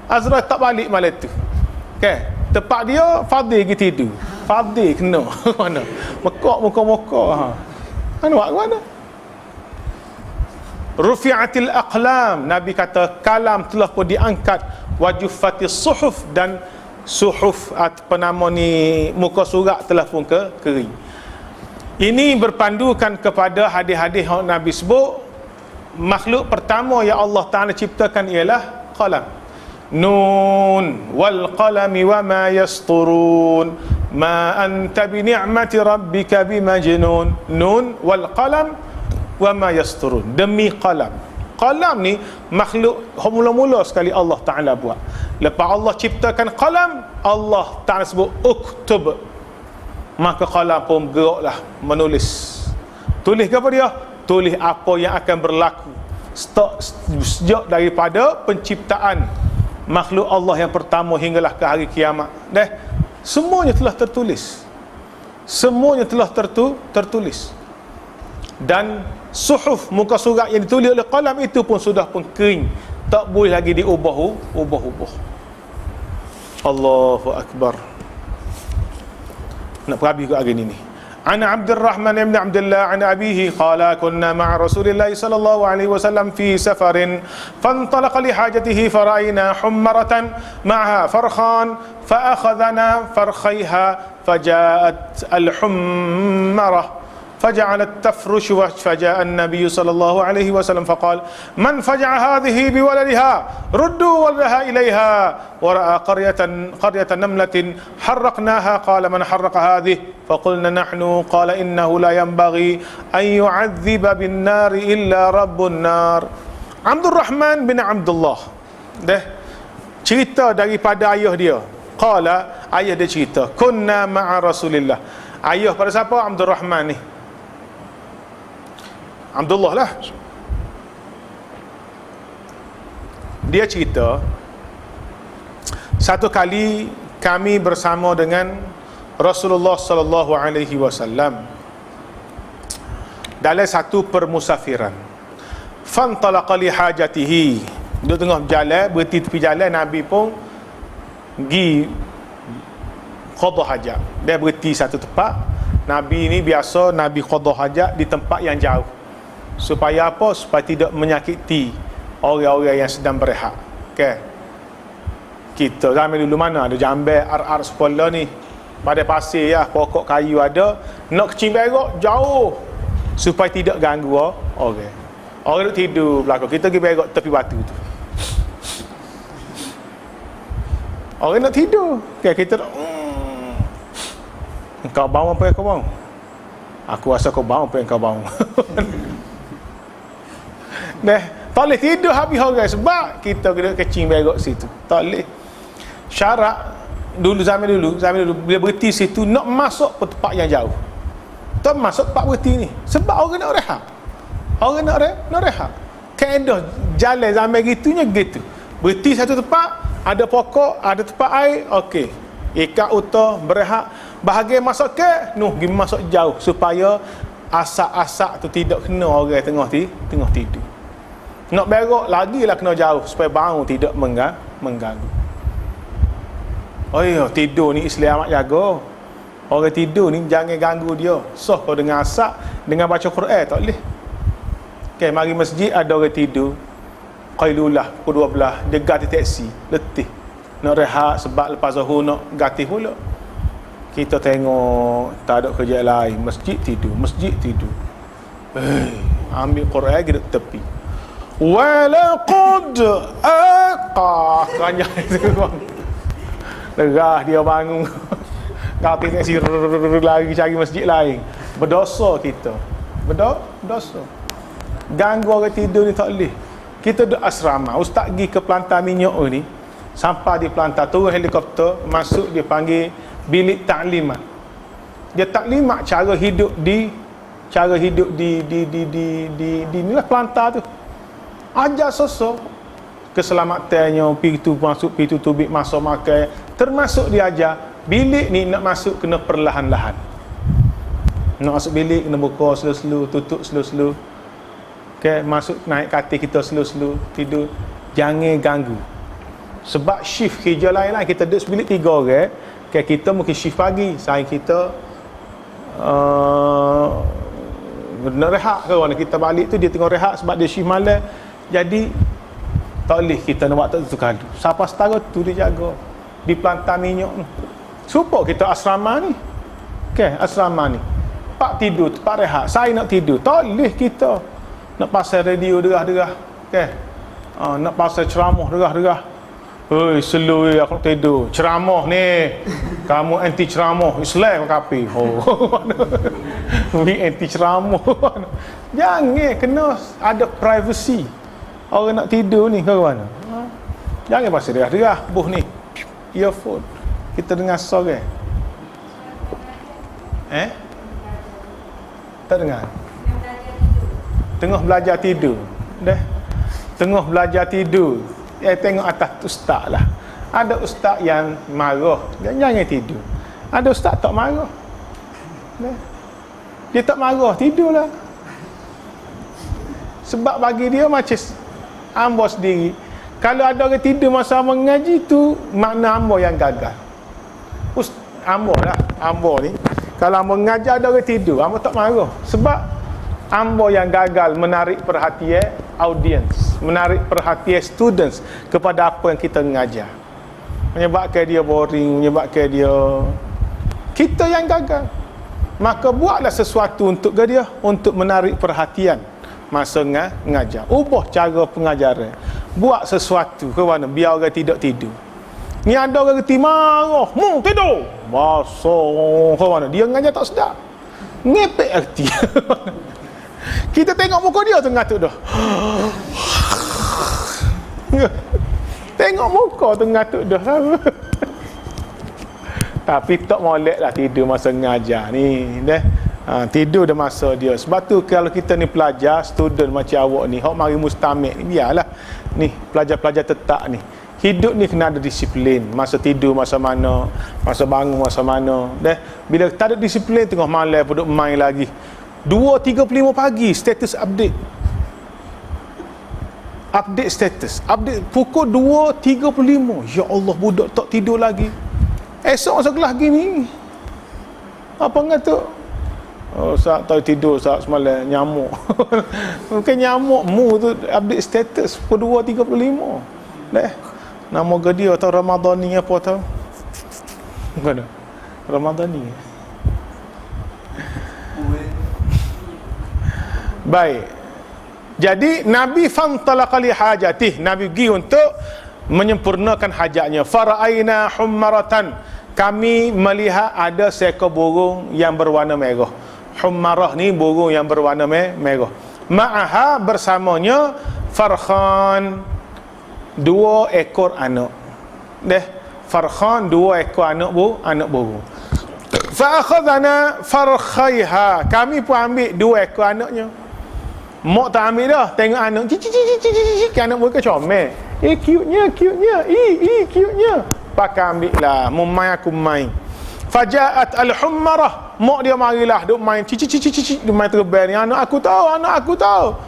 Azrai tak balik malam itu. Okey, tempat dia Fadil pergi tidur. Fadil kena. Mana? Mekak muka-muka. Mana? Rufi'atil aqlam, Nabi kata kalam telah pun diangkat, wajuffatis suhuf, dan suhuf apa nama ni muka surat telah pun kering. Ini berpandukan kepada hadis-hadis yang Nabi sebut. Makhluk pertama yang Allah Ta'ala ciptakan ialah qalam. Nun wal qalami wa ma yasturun ma anta bi ni'mati rabbika bimajnun. Nun wal qalam wa ma yasturun, demi qalam. Qalam ni makhluk mula-mula sekali Allah Ta'ala buat. Lepas Allah ciptakan qalam, Allah Ta'ala sebut uktub, maka qalam pun geraklah menulis. Tulis apa dia? Tulis apa yang akan berlaku sejak daripada penciptaan makhluk Allah yang pertama hinggalah ke hari kiamat. Semuanya telah tertulis. Semuanya telah tertulis. Dan suhuf, muka surat yang ditulis oleh qalam itu pun sudah pun kering, tak boleh lagi diubah. Allahu Akbar. Nak perabi ke hari ni. Ana Abdurrahman ibn Abdullah an abihi qala kunna ma'a Rasulillah sallallahu alaihi wasallam fi safarin fantalaqa li hajatihi fara'ayna hummaratan ma'aha farkhan fa akhadhana farkhayha faja'at al-hummarah فجعلت تفرش فجاء النبي صلى الله عليه وسلم فقال من فجع هذه بولدها ردوا ولدها إليها ورأى قرية نملة حرقناها قال من حرق هذه فقلنا نحن قال إنه لا ينبغي أن يعذب بالنار إلا رب النار. Abdul Rahman bin Abdullah cerita daripada ayah dia. Qala, ayah dia cerita, kunna ma'a Rasulillah. Ayah pada siapa? Abdul Rahman ni, Abdullah lah. Dia cerita, satu kali kami bersama dengan Rasulullah sallallahu alaihi wasallam dalam satu permusafiran. Fantalaqa li hajatihi. Dia tengah berjalan, berhenti tepi jalan, Nabi pun pergi qada hajat. Dia berhenti satu tempat. Nabi ni biasa Nabi qada hajat di tempat yang jauh. Supaya apa? Supaya tidak menyakiti orang-orang yang sedang berehat. Okay. Kita zaman dulu mana ada jambai ar-ar sepola ni, pada pasir ya, pokok kayu ada, nak kecil berak jauh supaya tidak ganggu orang. Orang duduk tidur belakang, kita pergi berak tepi batu tu. Orang nak tidur, okay, kita kau bangun apa yang kau bangun? Aku rasa kau bangun apa yang kau bangun. Tak boleh tidur habis orang sebab kita kena kecing berak situ. Tak boleh. Syarat zaman dulu bila berhenti situ nak masuk ke tempat yang jauh. Tak masuk tempat berhenti ni sebab orang nak rehat. Orang nak rehat. Kaedah jalan zaman gitunya gitu. Berhenti satu tempat, ada pokok, ada tempat air, okey. Ikat utah, berehat. Bahagian masuk ke, pergi masuk jauh supaya asak-asak tu tidak kena orang tengah tidur. Nak berak lagilah kena jauh supaya bangun tidak mengganggu. Oh ya, tidur ni Islam amat jaga. Orang tidur ni jangan ganggu dia. So kau dengan asak, dengan baca Quran tak boleh. Okay, mari masjid ada orang tidur qailulah pukul 12, dia ganti taksi, letih. Nak rehat sebab lepas zuhur nak ganti pula. Kita tengok tak ada kerja lain, masjid tidur. Ambil Quran pergi duduk tepi. Walaqad kanya lerah dia bangun. Ganti taksi lari cari masjid lain. Berdosa kita. Berdosa. Ganggu orang tidur ni tak boleh. Kita duduk asrama, ustaz pergi ke pelantar minyak ni, sampai di pelantar, turun helikopter, masuk dia panggil bilik taklimat. Dia taklimat cara hidup di inilah pelantar tu. Ajar sosok keselamatannya, pintu masuk, pintu tubik masuk makan, termasuk dia ajar bilik ni nak masuk kena perlahan-lahan. Nak masuk bilik kena buka slow-slow, tutup slow-slow. Okay, masuk naik katil kita slow-slow, tidur, jangan ganggu. Sebab shift kerja lain-lain, kita duduk sebilik 3 orang. Okay, kita mungkin shift pagi, saya kita nak rehat kawan, kita balik tu dia tengah rehat sebab dia shift malam. Jadi tak boleh kita nak buat tu kali. Siapa setara tu dia jaga di pelantar minyak tu. Supaya kita asrama ni. Okay, asrama ni pak tidur, pak rehat. Saya nak tidur, tak boleh kita nak pasal radio derah-derah. Okay, nak pasal ceramah derah-derah. Hei, slow aku nak tidur. Ceramah ni, kamu anti ceramah Islam ke kapi? Ni anti ceramah. Jangan, kena ada privacy. Orang nak tidur ni kawan. Jangan pasal derah-derah buh ni. Earphone. Kita dengar sorang. Tak dengar. Tengah belajar tidur. Tengah belajar tidur. Tengok atas ustaz lah. Ada ustaz yang marah, jangan tidur. Ada ustaz tak marah. Dia tak marah, tidurlah. Sebab bagi dia macam ambo sendiri. Kalau ada orang tidur masa mengaji tu, makna ambo yang gagal. Ambo lah, ambo ni. Kalau ambo mengajar ada orang tidur, ambo tak marah. Sebab ambo yang gagal menarik perhatian audience, menarik perhatian students kepada apa yang kita mengajar. Menyebabkan dia boring, menyebabkan dia, kita yang gagal. maka buatlah sesuatu untuk dia, untuk menarik perhatian masa ngajar. Ubah cara pengajaran, buat sesuatu ke mana biar orang tidak tidur. Ni ada orang reti marah, tidur masa ke mana dia ngajar tak sedap, ngepek erti. Kita tengok muka dia tu ngatuk dah. Tengok muka tu ngatuk dah. Tapi tak molek lah tidur masa ngajar ni dah. Tidur dah masa dia. Sebab tu kalau kita ni pelajar, student macam awak ni, hok mari mustamik ni, biarlah ni pelajar-pelajar tetap ni, hidup ni kena ada disiplin. Masa tidur masa mana, masa bangun masa mana dah. Bila tak ada disiplin, tengah malam pun duk main lagi. 2.35 pagi status update status, update pukul 2.35. Ya Allah, budak tak tidur lagi. Esok masa kelas gini apa ngatu? Oh, Ustaz tak tidur, Ustaz semalam nyamuk. Bukan nyamuk, mu tu update status pukul 2.35. Dah. Nama dia atau Ramadhani apa tahu? Bukan. Ramadhani. Baik. Jadi Nabi fantalaqa li hajatih, Nabi pergi untuk menyempurnakan hajatnya. Fara'aina hummaratan, kami melihat ada seekor burung yang berwarna merah. Hummarah ni burung yang berwarna merah. Ma'aha, bersamanya farkhan, 2 ekor anak. Farkhan 2 ekor anak burung. Fa akhadhana farkhaiha, kami pun ambil 2 ekor anaknya. Mak tak ambil dah, tengok anak cicik anak mereka comel. Cute-nya, cute-nya. Pakai ambil lah, main aku main. Faja'at al-hummarah, mak dia marilah duk main cicik duk main terbang ni. Anak aku tahu.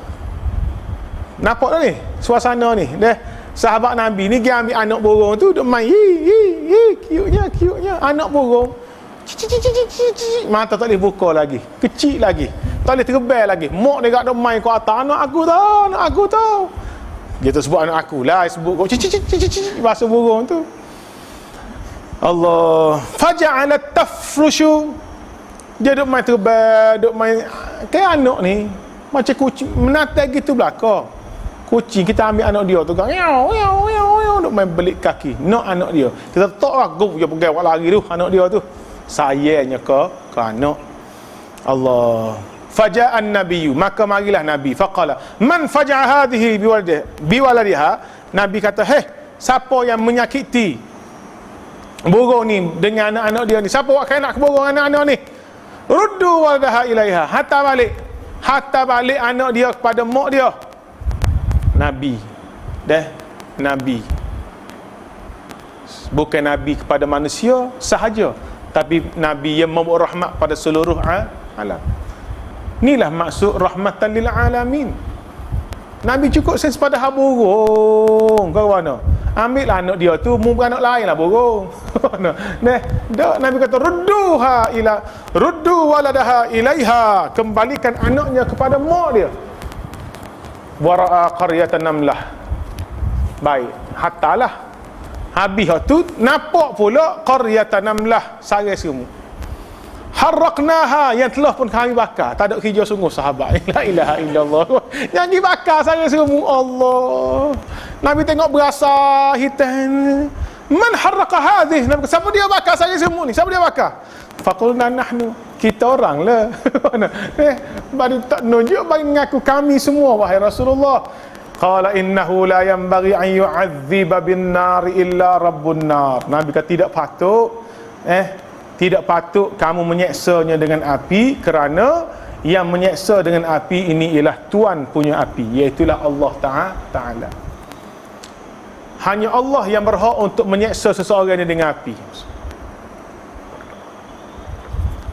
Nampak tak ni suasana ni? Sahabat Nabi ni dia ambil anak burung tu duk main. Cute-nya anak burung. Cicik, mata tak boleh buka lagi, kecil lagi, tak boleh terbang lagi. Mak dia kat main ke atas, anak aku tahu. Dia tu sebut anak aku lah, sebut kau cicik bahasa burung tu. Allah, faja'alat tafrushu, dia duk main terbang, duk main kayak anak ni macam kucing menatai gitu belakang. Kucing kita ambil anak dia tu kan, duk main belik kaki. Nak anak dia, kita tak lah dia pergi awak lari tu anak dia tu. Sayangnya ke anak. Allah. Faja'an nabiyyu, maka marilah Nabi. Faqala, man faja'a hadhihi biwaladiha. Nabi kata, siapa yang menyakiti burung ni dengan anak-anak dia ni? Siapa buat kena ke burung anak-anak ni? Ruddu waladaha ilaiha, hatta balik anak dia kepada mak dia. Nabi. Nabi. Bukan Nabi kepada manusia sahaja, tapi Nabi yang membawa rahmat pada seluruh alam. Inilah maksud rahmatan lil alamin. Nabi cukup sense pada burung. Kau mana? Ambillah anak dia tu, bukan anak lain lah burung. Nabi kata ruddu waladaha ilaiha, kembalikan anaknya kepada mak dia. Wara'a qaryatan namlah. Baik, hatalah habis tu nampak pula qaryatan namlah, sarai semua. Harraqnaha, yang telah pun kami bakar. Tak ada kerja sungguh sahabat. La ilaha illallah. Yang dibakar sarai semua. Allah. Nabi tengok berasa hitam. Man harraqa hadhih? Nabi kata, siapa dia bakar sarai semua ni? Siapa dia bakar? Faqulna nahnu, kita orang lah. Bagi tak nunjuk, bagi mengaku kami semua wahai Rasulullah. Qala innahu la yanbaghi an yu'adziba bin nar illa rabbun nar. Nabi kata tidak patut kamu menyeksanya dengan api, kerana yang menyeksa dengan api ini ialah Tuhan punya api, iaitulah Allah Ta'ala. Hanya Allah yang berhak untuk menyeksa seseorang dengan api.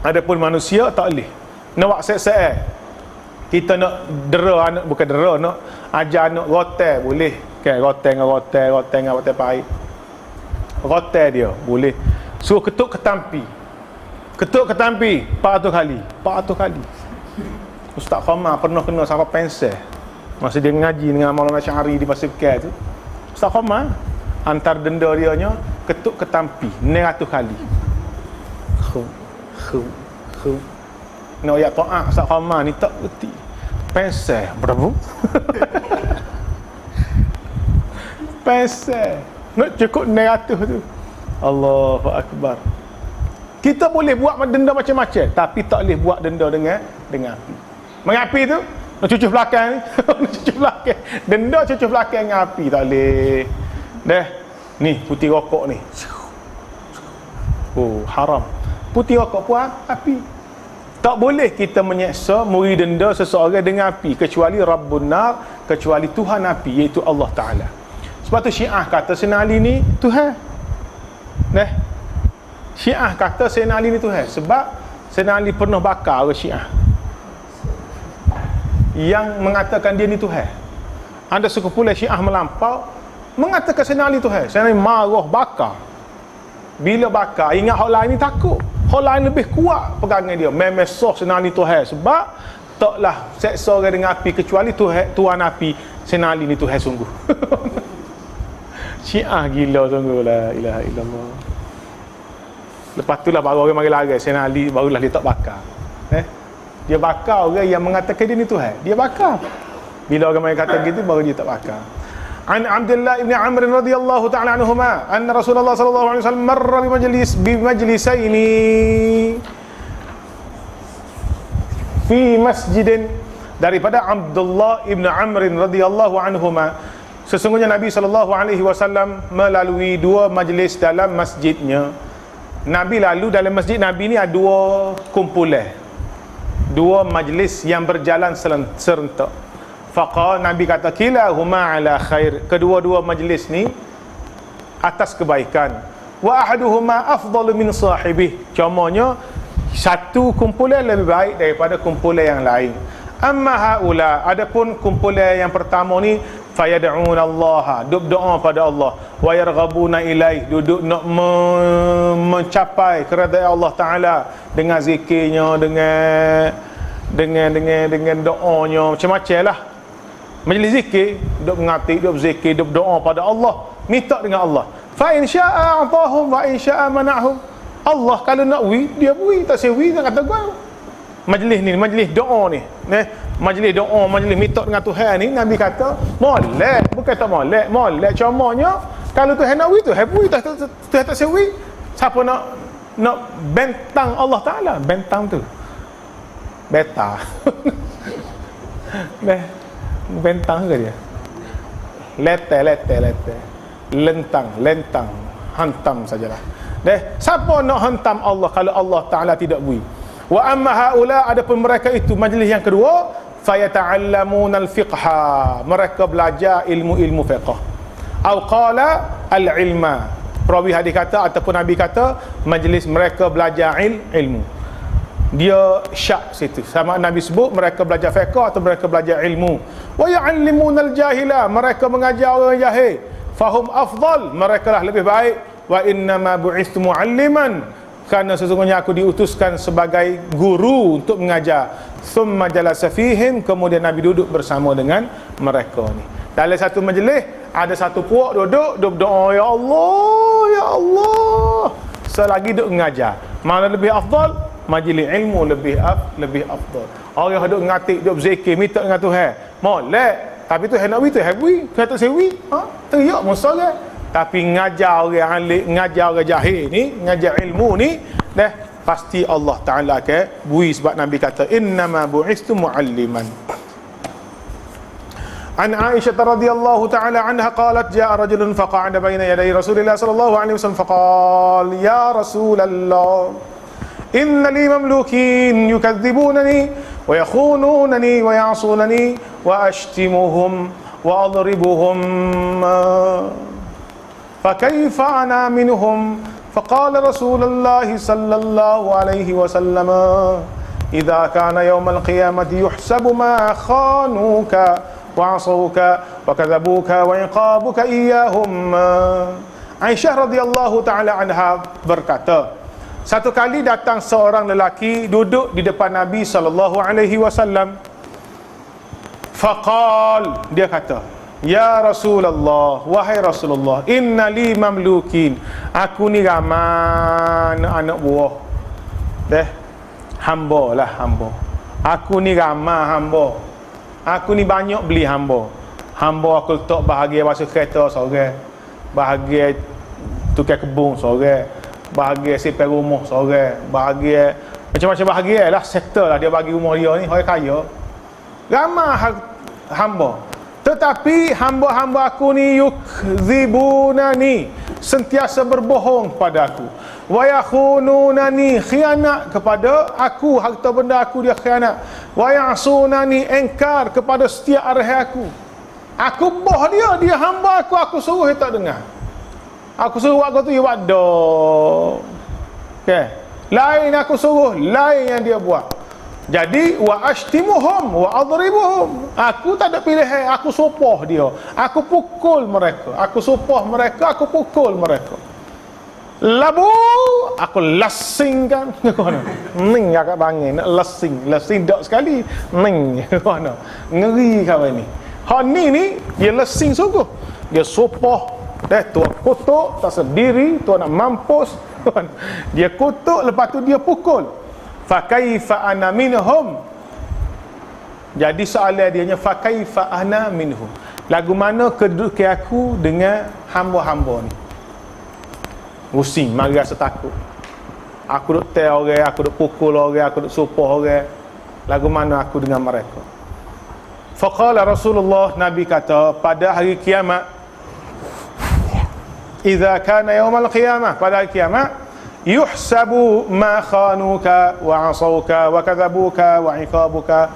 Adapun manusia tak boleh. Nak buat seksa, kita nak dera anak, bukan dera, nak ajar anak rotel boleh. Kan rotel dengan rotel pahit. Rotel dia boleh. Suruh ketuk ketampi 400 kali. Ustaz Khamar pernah kena sampai pensel masa dia ngaji dengan Maulana Syahari di Pasir Bekar tu. Ustaz Khamar antar denda dia nya ketuk ketampi 900 kali. Nak ayat ta'ah sak khamar ni tak reti. Pensel berapa? Pensel. Nak cukup 900 tu. Allahu akbar. Kita boleh buat denda macam-macam, tapi tak boleh buat denda dengan api. Mengapi tu nak cucuk belakang ni. Nak cucuk belakang. Denda cucuk belakang dengan api tak boleh. Dah. Ni putih rokok ni. Oh, haram. Putih rokok pun api. Tak boleh kita menyeksa, memberi denda seseorang dengan api kecuali Rabbun Nar, kecuali Tuhan api, iaitu Allah Taala. Sebab tu Syiah kata Sayyidina Ali ni Tuhan. Dah. Syiah kata Sayyidina Ali ni Tuhan sebab Sayyidina Ali pernah bakar orang Syiah yang mengatakan dia ni Tuhan. Ada sekumpulan Syiah melampau mengatakan Sayyidina Ali Tuhan. Sayyidina Ali marah, bakar. Bila bakar, ingat hak lain ni takut. Hak lain lebih kuat pegangan dia. Memesah Sayyidina Ali Tuhan sebab taklah seksa orang dengan api kecuali Tuhan api. Sayyidina Ali ni Tuhan sungguh. Syiah gila sungguh, la ilaha illallah. Lepas tu lah baru orang mari lari Sayyidina Ali, barulah dia tak bakar. Dia bakar orang yang mengatakan dia ni Tuhan. Dia bakar. Bila orang mari kata gitu baru dia tak bakar. An Abdullah ibn Amr radhiyallahu ta'ala anhuma anna Rasulullah sallallahu alaihi wasallam marra bi majlisaini fi masjidin. Daripada Abdullah ibn Amr radhiyallahu anhuma, sesungguhnya Nabi sallallahu alaihi wasallam melalui dua majlis dalam masjidnya. Nabi lalu dalam masjid Nabi ni ada dua kumpulan, dua majlis yang berjalan serentak. Faqala, Nabi kata kilahuma ala khair, kedua-dua majlis ni atas kebaikan. Wa ahaduhuma afdalu min sahibih, comanya satu kumpulan lebih baik daripada kumpulan yang lain. Amma haula, adapun kumpulan yang pertama ni fayad'una Allah, duduk doa pada Allah, wa yarghabuna ilaih, duduk nak mencapai keredaan Allah Taala dengan zikirnya, dengan doanya, macam-macam lah. Majlis zikir, duduk mengatik, duduk zikir, duduk doa pada Allah, minta dengan Allah. Fa in syaa'a atahum wa in syaa'a mana'hum. Allah kalau nak dia beri, tak sewi tak kata gua. Majlis ni, majlis doa ni, majlis doa, majlis minta dengan Tuhan ni, Nabi kata molek, bukan tak molek, molek comanya kalau Tuhan nak beri, Tuhan beri, Tuhan tak sewi. Siapa nak bentang Allah Taala, bentang tu beta. Bentang ke dia? Lete. Lentang. Hantam sajalah. Siapa nak hantam Allah kalau Allah Taala tidak beri? Wa amma haula, adapun mereka itu majlis yang kedua, fayata'allamuna al-fiqha, mereka belajar ilmu fiqh. Atau qala al-ilma. Perawi hadis kata ataupun Nabi kata majlis mereka belajar ilmu. Dia syak situ. Sama Nabi sebut mereka belajar fiqh atau mereka belajar ilmu. Wa ya'allimuna al-jahila, mereka mengajar orang jahil. Fahum afdal, mereka lah lebih baik. Wa innama bu'istu mu'alliman, kerana sesungguhnya aku diutuskan sebagai guru untuk mengajar. Thumma jalasa fihim, kemudian Nabi duduk bersama dengan mereka ni. Dalam satu majlis ada satu puak duduk berdoa, ya Allah. Selagi duduk mengajar, mana lebih afdal? Majlis ilmu lebih afdal. Orang yang duduk ngatik, duduk berzikir, minta dengan Tuhan, molek, tapi Tuhan nak beri, Tuhan beri, Tuhan tak sewi, teriak musuh. Tapi ngajar orang alik, ngajar orang jahil ni, ngajar ilmu ni, pasti Allah Ta'ala ke bui, sebab Nabi kata innama bu'istu mu'alliman. An Aisyah radhiyallahu ta'ala anha qalat ja'a rajulun faqa'ada baina yaday Rasulillah sallallahu alaihi wasallam faqala ya Rasulullah inna li mamlukin yukadzibunani wa yakhununani wa ya'sunani wa ashtimuhum wa adribuhum فكيف أنا منهم؟ فقال رسول الله صلى الله عليه وسلم إذا كان يوم القيامة يحسب ما خانوك وعصوك وكذبوك وعقابك إياهم. Aisyah radhiyallahu ta'ala anha berkata, satu kali datang seorang lelaki duduk di depan Nabi sallallahu alaihi wasallam. Faqal, dia kata, ya Rasulullah, wahai Rasulullah, inna li mamlukin, aku ni ramai anak buah. Hamba lah hamba. Aku ni ramah hamba. Aku ni banyak beli hamba. Hamba aku letak bahagian basuh kereta seorang, bahagian tukar kebun seorang, bahagian sipir rumah seorang, bahagian macam-macam bahagian lah, sektor lah dia bagi rumah dia ni, orang kaya. Ramah hamba. Tetapi hamba-hamba aku ni yukzibunani, sentiasa berbohong pada aku. Wa yakhununani, khianat kepada aku, harta benda aku dia khianat. Wa ya'sunani, engkar kepada setiap arahan aku. Aku boh dia hamba aku suruh dia tak dengar. Aku suruh aku tu dia buat dak. Okey. Lain aku suruh, lain yang dia buat. Jadi wa ashtimuhum wa adribuhum. Aku tak ada pilihan, aku sopoh dia. Aku pukul mereka. Aku sopoh mereka, aku pukul mereka. Labu, aku lasingkan. Ning agak bangin, nak lasing dak sekali. Ning mana? Ngeri kawan ni. Hak ni dia lasing sungguh. Dia sopoh. Tuan kutuk tak sendiri, tuan nak mampus. Dia kutuk, lepas tu dia pukul. Fa kaifa ana minhum. Jadi soalan dia nya fa kaifa ana minhum. Lagu mana kedudukan aku dengan hamba-hamba ni? Pusing, mari rasa takut. Aku duk tell orang, aku duk pukul orang, aku duk supoh orang. Lagu mana aku dengan mereka? Faqala Rasulullah, Nabi kata pada hari kiamat, idza kana yaumal qiyamah, pada hari kiamat, yuhsabu ma khanuka wa asauka wa kadzabuka wa iqabuka,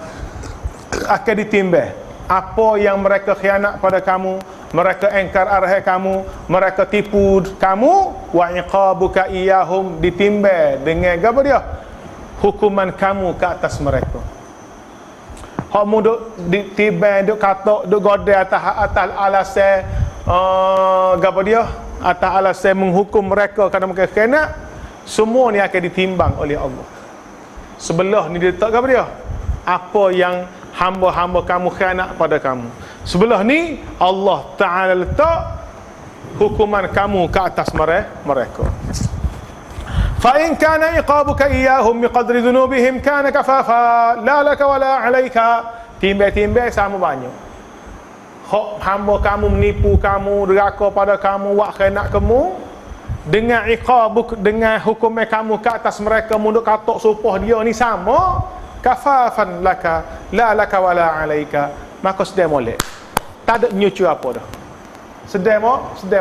akan ditimbang apa yang mereka khianat pada kamu, mereka engkar arahan kamu, mereka tipu kamu, wa iqabuka iyahum, ditimbang dengan apa dia? Hukuman kamu ke atas mereka. Hak mu duk ditimbang, duk katok, duk godai atas alasan apa dia? Atas alasan menghukum mereka kerana mereka khianat. Semua ni akan ditimbang oleh Allah. Sebelah ni dia letak apa dia? Apa yang hamba-hamba kamu khianat pada kamu. Sebelah ni Allah Ta'ala letak hukuman kamu ke atas mereka. Fa in kana iqabuka iyyahum biqadri dhunubihim kana kafafa la laka wala alayka. Timbang-timbang sama banyak. Hak hamba kamu menipu kamu, deraka pada kamu, buat khianat kamu, dengan iqabuk, dengan hukum kamu ke atas mereka, munduk katok supoh dia ni sama, kafafan laka la laka wala alayka. Maka sedang molek, tak ada nyucu apa dah. Sedang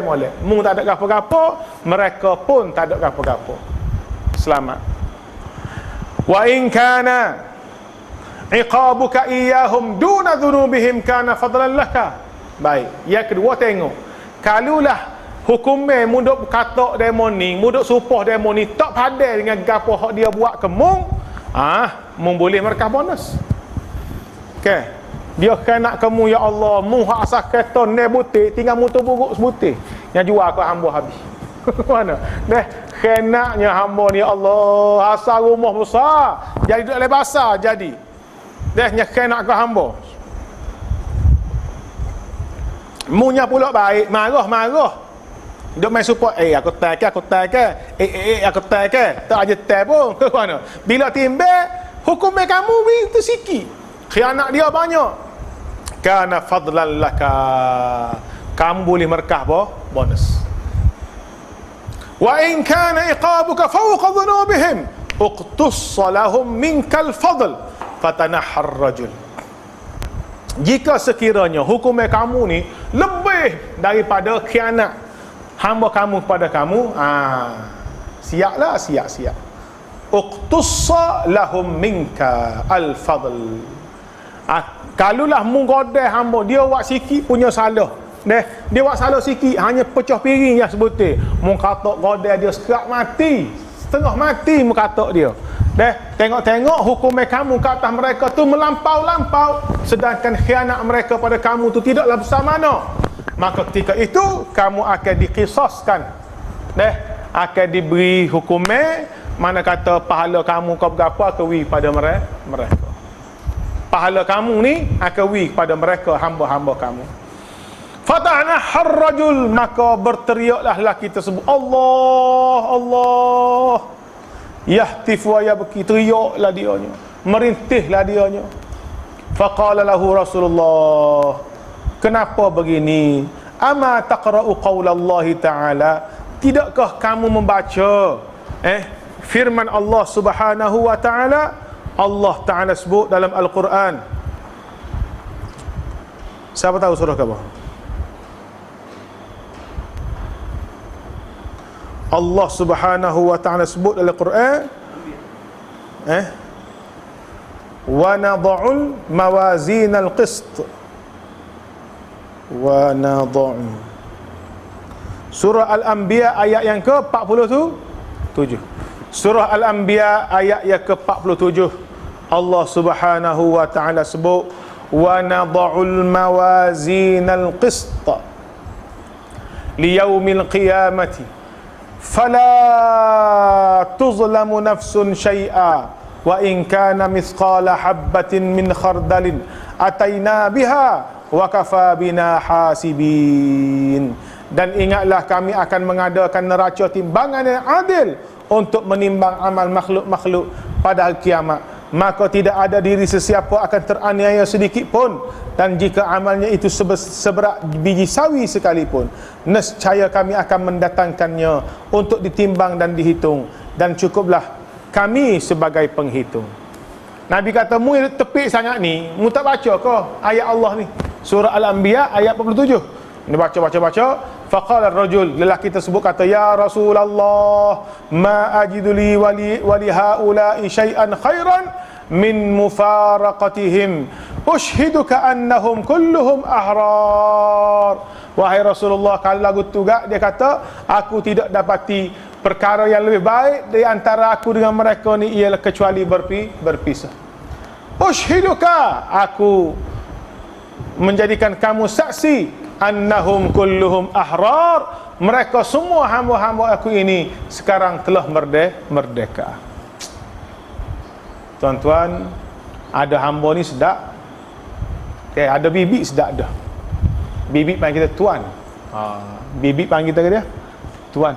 molek, mu tak ada gapo-gapo, mereka pun tak ada gapo-gapo. Selamat. Wa in kana iqabuka iyyahum duna dhunubihim kana fadlan laka. Baik, yang kedua tengok, kalulah hukumnya muduk katok demo ni, muduk supoh demo ni tak padai dengan gapo hak dia buat ke mung, mung boleh mereka bonus. Okey, dia kena kamu ya Allah, mung hak asal kereta ne butik, tinggal motor buruk sebutik yang jual ke hamba habis. Mana deh kenaknya hamba ni Allah, asal rumah besar jadi duduk lebar basah, jadi deh nya kenak ke hamba. Munya pula baik, marah duk main support, aku tak ke, aku tak ke, tak aja tak pun. Mana bila timbang hukum kamu itu sikit, khianat dia banyak, kana fadlan laka, kamu boleh merkah bonus. Wa in kana iqabuka fawqa dhunubihim uqtussa lahum minkal fadl fatanahhar rajul. Jika sekiranya hukum kamu ni lebih daripada khianat hamba kamu kepada kamu, siap. Uqtussa lahum minka al-fadl. Kalulah menggodai hamba, dia buat sikit punya salah. Dia buat salah sikit, hanya pecah piring je sebutir. Mu katok godai dia sekerak mati, setengah mati mu katok dia. Tengok-tengok hukum kamu ke atas mereka tu melampau-lampau, sedangkan khianat mereka pada kamu tu tidaklah besar mana. Maka ketika itu kamu akan dikisaskan, akan diberi hukumnya, mana kata pahala kamu kau berapa akan wi pada mereka. Pahala kamu ni akan wi pada mereka, hamba-hamba kamu. Fatahna harrajul, maka berteriaklah lelaki tersebut, Allah, Allah, yahtif wa yabki, teriaklah dianya, merintihlah dianya. Faqala lahu Rasulullah, kenapa begini? Ama taqra'u qaulallahi ta'ala, tidakkah kamu membaca firman Allah Subhanahu wa ta'ala? Allah Ta'ala sebut dalam Al-Quran. Siapa tahu surah apa? Allah Subhanahu wa ta'ala sebut dalam Al-Quran, wa nad'ul mawazin al-qist, wa nad'u. Surah Al-Anbiya ayat yang ke-47. Surah Al-Anbiya ayat yang ke-47, Allah Subhanahu wa ta'ala sebut, wa nad'ul mawazin al-qist liyaumil qiyamati fala tuzlamu nafsun syai'a wa in kana mithqala habbatin min khardalin ataina biha wa kafa bina hasibin. Dan ingatlah, kami akan mengadakan neraca timbangan yang adil untuk menimbang amal makhluk-makhluk pada hari kiamat. Maka tidak ada diri sesiapa akan teraniaya sedikit pun, dan jika amalnya itu seberat biji sawi sekalipun, nescaya kami akan mendatangkannya untuk ditimbang dan dihitung, dan cukuplah kami sebagai penghitung. Nabi kata, mu tepik sangat ni, mu tak baca ke ayat Allah ni? Surah Al-Anbiya ayat 47. Ini baca. Faqala ar-rajul, lelaki tersebut kata, ya Rasulullah, ma ajidu li wali haula'i syai'an khairan min mufaraqatihim, ushiduka annahum kulluhum ahrar. Wahai Rasulullah, kalau lagu tu dia kata, aku tidak dapati perkara yang lebih baik di antara aku dengan mereka ni ialah kecuali berpisah. Ushiduka, aku menjadikan kamu saksi, annahum kulluhum ahrar, mereka semua hamba-hamba aku ini sekarang telah merdeka. Tuan-tuan, ada hamba ni sedap, ada bibi sedap dah. Bibi panggil kita tuan, bibi panggil kita dia tuan.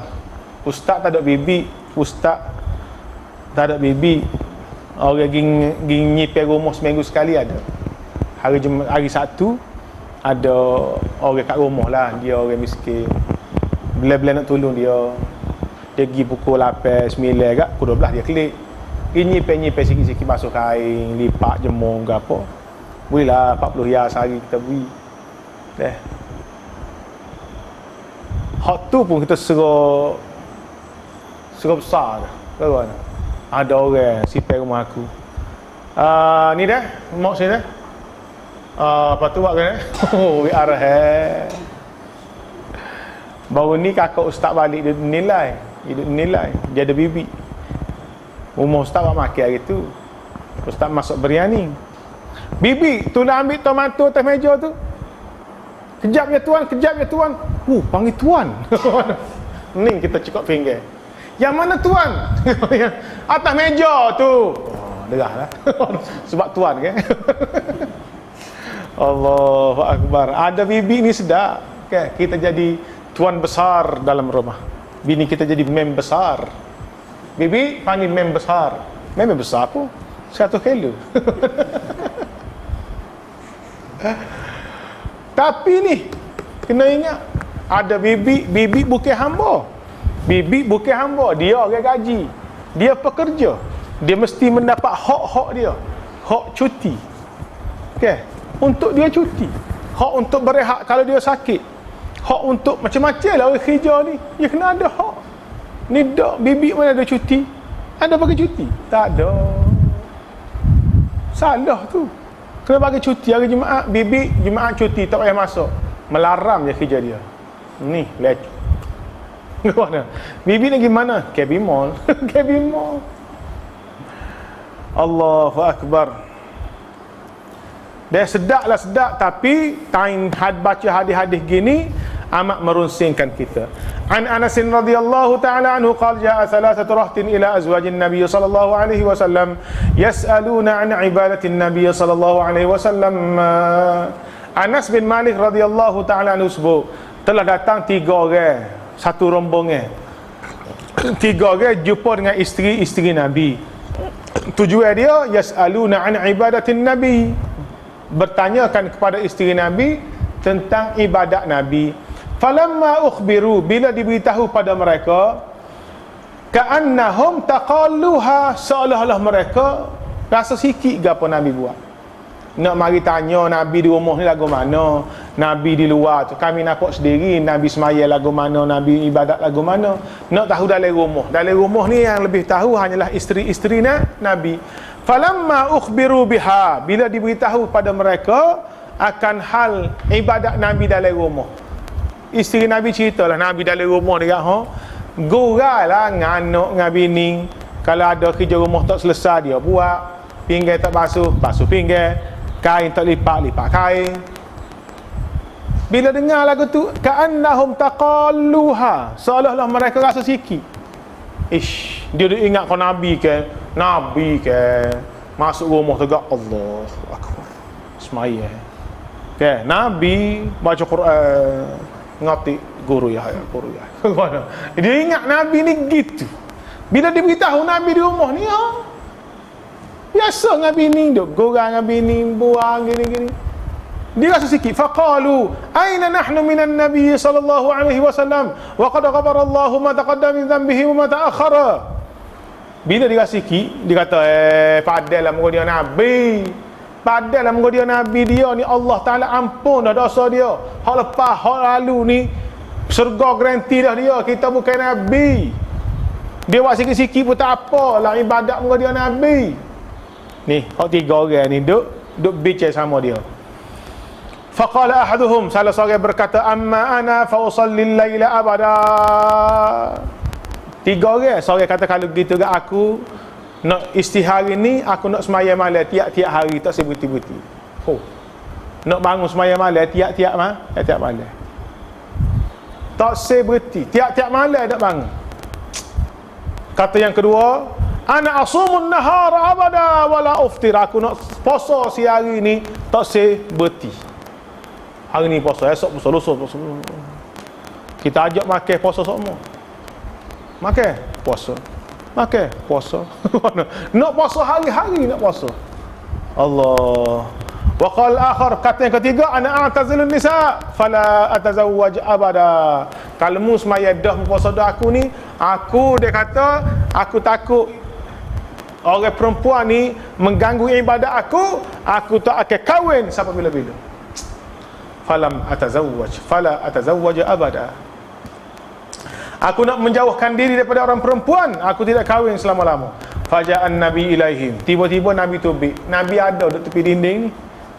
Ustaz tak ada bibi, ustaz tak ada bibi. Orang pergi nyipir rumah seminggu sekali ada. Hari Sabtu ada orang kat rumah lah, dia orang miskin, bila-bila nak tolong dia pergi pukul 8, 9 kat pukul 12 dia klik, nyipir sikit-sikit, basuh kain, lipat jemur ke apa, bolehlah 40 riyal sehari kita beri. Hak tu pun kita serah besar dah, kawan. Ada orang sipir rumah aku, ni dah mak saya dah, apa tu buat kan? We are here. Baru ni kakak ustaz balik, dia nilai, dia ada bibi. Rumah ustaz buat makan hari tu, ustaz masuk biryani, bibi tolong ambil tomato atas meja tu, kejap ya tuan. Panggil tuan. Ni kita cekok finger, yang mana tuan? Atas meja tu. Derah lah. Sebab tuan kan. Allahu Akbar. Ada bibi ni sedap, okay? Kita jadi tuan besar dalam rumah, bini kita jadi mem besar. Bibi panggil mem besar. Mem besar apa? 100 kilo. Tapi ni kena ingat, ada bibi bukan hamba. Bibi bukan hamba, dia orang gaji, dia pekerja, dia mesti mendapat hak-hak dia, hak cuti, okay? Untuk dia cuti, hak untuk berehat kalau dia sakit, hak untuk macam-macam lah orang kerja ni, dia kena ada hak. Ni dak, bibi mana ada cuti? Ada bagi cuti? Tak ada. Salah tu. Kena bagi cuti hari Jumaat, bibi Jumaat cuti, tak payah masuk, melarang je kerja dia. Ni leceh. Mana? Bibi lagi mana? KB Mall. KB Mall. Allahu Akbar. Dia sedap, tapi time baca hadis-hadis gini amat merunsingkan kita. An Anas radhiyallahu ta'ala anhu qala jaa thalathatu rahtin ila azwajin nabiy sallallahu alaihi wasallam yas'aluna an ibadatin nabiy sallallahu alaihi wasallam. Anas bin Malik radhiyallahu ta'ala anhu sebut, telah datang 3 orang, satu rombongan Tiga orang jumpa dengan isteri-isteri Nabi. Tujuan dia yas'aluna an ibadatin Nabi, bertanyakan kepada isteri Nabi tentang ibadat Nabi. Falamma ukhbiru, bila diberitahu pada mereka, ka'annahum taqalluha, seolah-olah mereka rasa sikit ke apa Nabi buat. Nak mari tanya Nabi di rumah ni lagu mana, Nabi di luar tu kami nampak sendiri Nabi semaya lagu mana, Nabi ibadat lagu mana. Nak tahu dalam rumah ni yang lebih tahu hanyalah isteri-isteri Nabi. Falamma ukhbiru biha, bila diberitahu pada mereka akan hal ibadat Nabi dalam rumah. Isteri Nabi ceritalah Nabi dalam rumah dia, gurailah dengan anak dengan bini. Kalau ada kerja rumah tak selesai, dia buat. Pinggan tak basuh pinggan. Kain tak lipat kain. Bila dengar lagu tu, ka'annahum taqalluha, seolah-olah mereka rasa sikit. Dia ingat kau Nabi ke masuk rumah tegak Allahu akbar, semaya ke Nabi baca Quran, ngati guru ya. Dia ingat Nabi ni gitu. Bila dia beritahu Nabi di rumah ni, biasa dengan bini, duk gorang dengan bini, buang gini-gini. Dia rasa sikit. Faqalu aina nahnu minan nabiy sallallahu alaihi wasallam wa qad ghafara Allahu ma taqaddama min dhanbihi wa ma ta'akhkhara. Bila dia rasa sikit, dia kata padahlah muka dia Nabi. Padahlah muka dia Nabi, dia ni Allah Taala ampun dah dosa dia. Hak lepas, hak lalu ni surga garanti dah dia. Kita bukan Nabi. Dia buat sikit-sikit pun tak apalah, ibadat muka dia Nabi. Ni, hak tiga orang ni duk bincang sama dia. Faqala ahaduhum, salah seorang berkata, amma ana fa usalli al-laila abada. Tiga orang, seorang kata kalau gitu ke aku nak istihari ni, aku nak sembahyang malam tiap-tiap hari, tak sebuti-buti. Nak bangun sembahyang malam tiap-tiap malam. Tak sebuti, tiap-tiap malam nak bangun. Kata yang kedua, ana asumun nahara abada wala uftir, aku nak puasa si hari ni tak sebuti. Hari ni puasa, esok puasa, lusa puasa. Kita ajak makan puasa semua. Makan puasa. Nak puasa hari-hari nak puasa. Allah. Wa qala akhar, kata yang ketiga, ana a'tazilun nisa fala atazawwaj abada. Kalau mu semaya dah puasa dah aku ni, dia kata aku takut orang perempuan ni mengganggu ibadat aku tak akan kahwin sampai bila-bila. Fala atazawwaj abada. Aku nak menjauhkan diri daripada orang perempuan, aku tidak kahwin selama-lama. Faja'an nabi ilaihim, tiba-tiba Nabi tubik. Nabi ada duduk tepi dinding ni.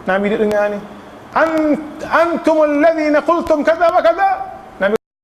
Nabi duduk dengar ni. Antumul ladzina qultum kadza wa kadza.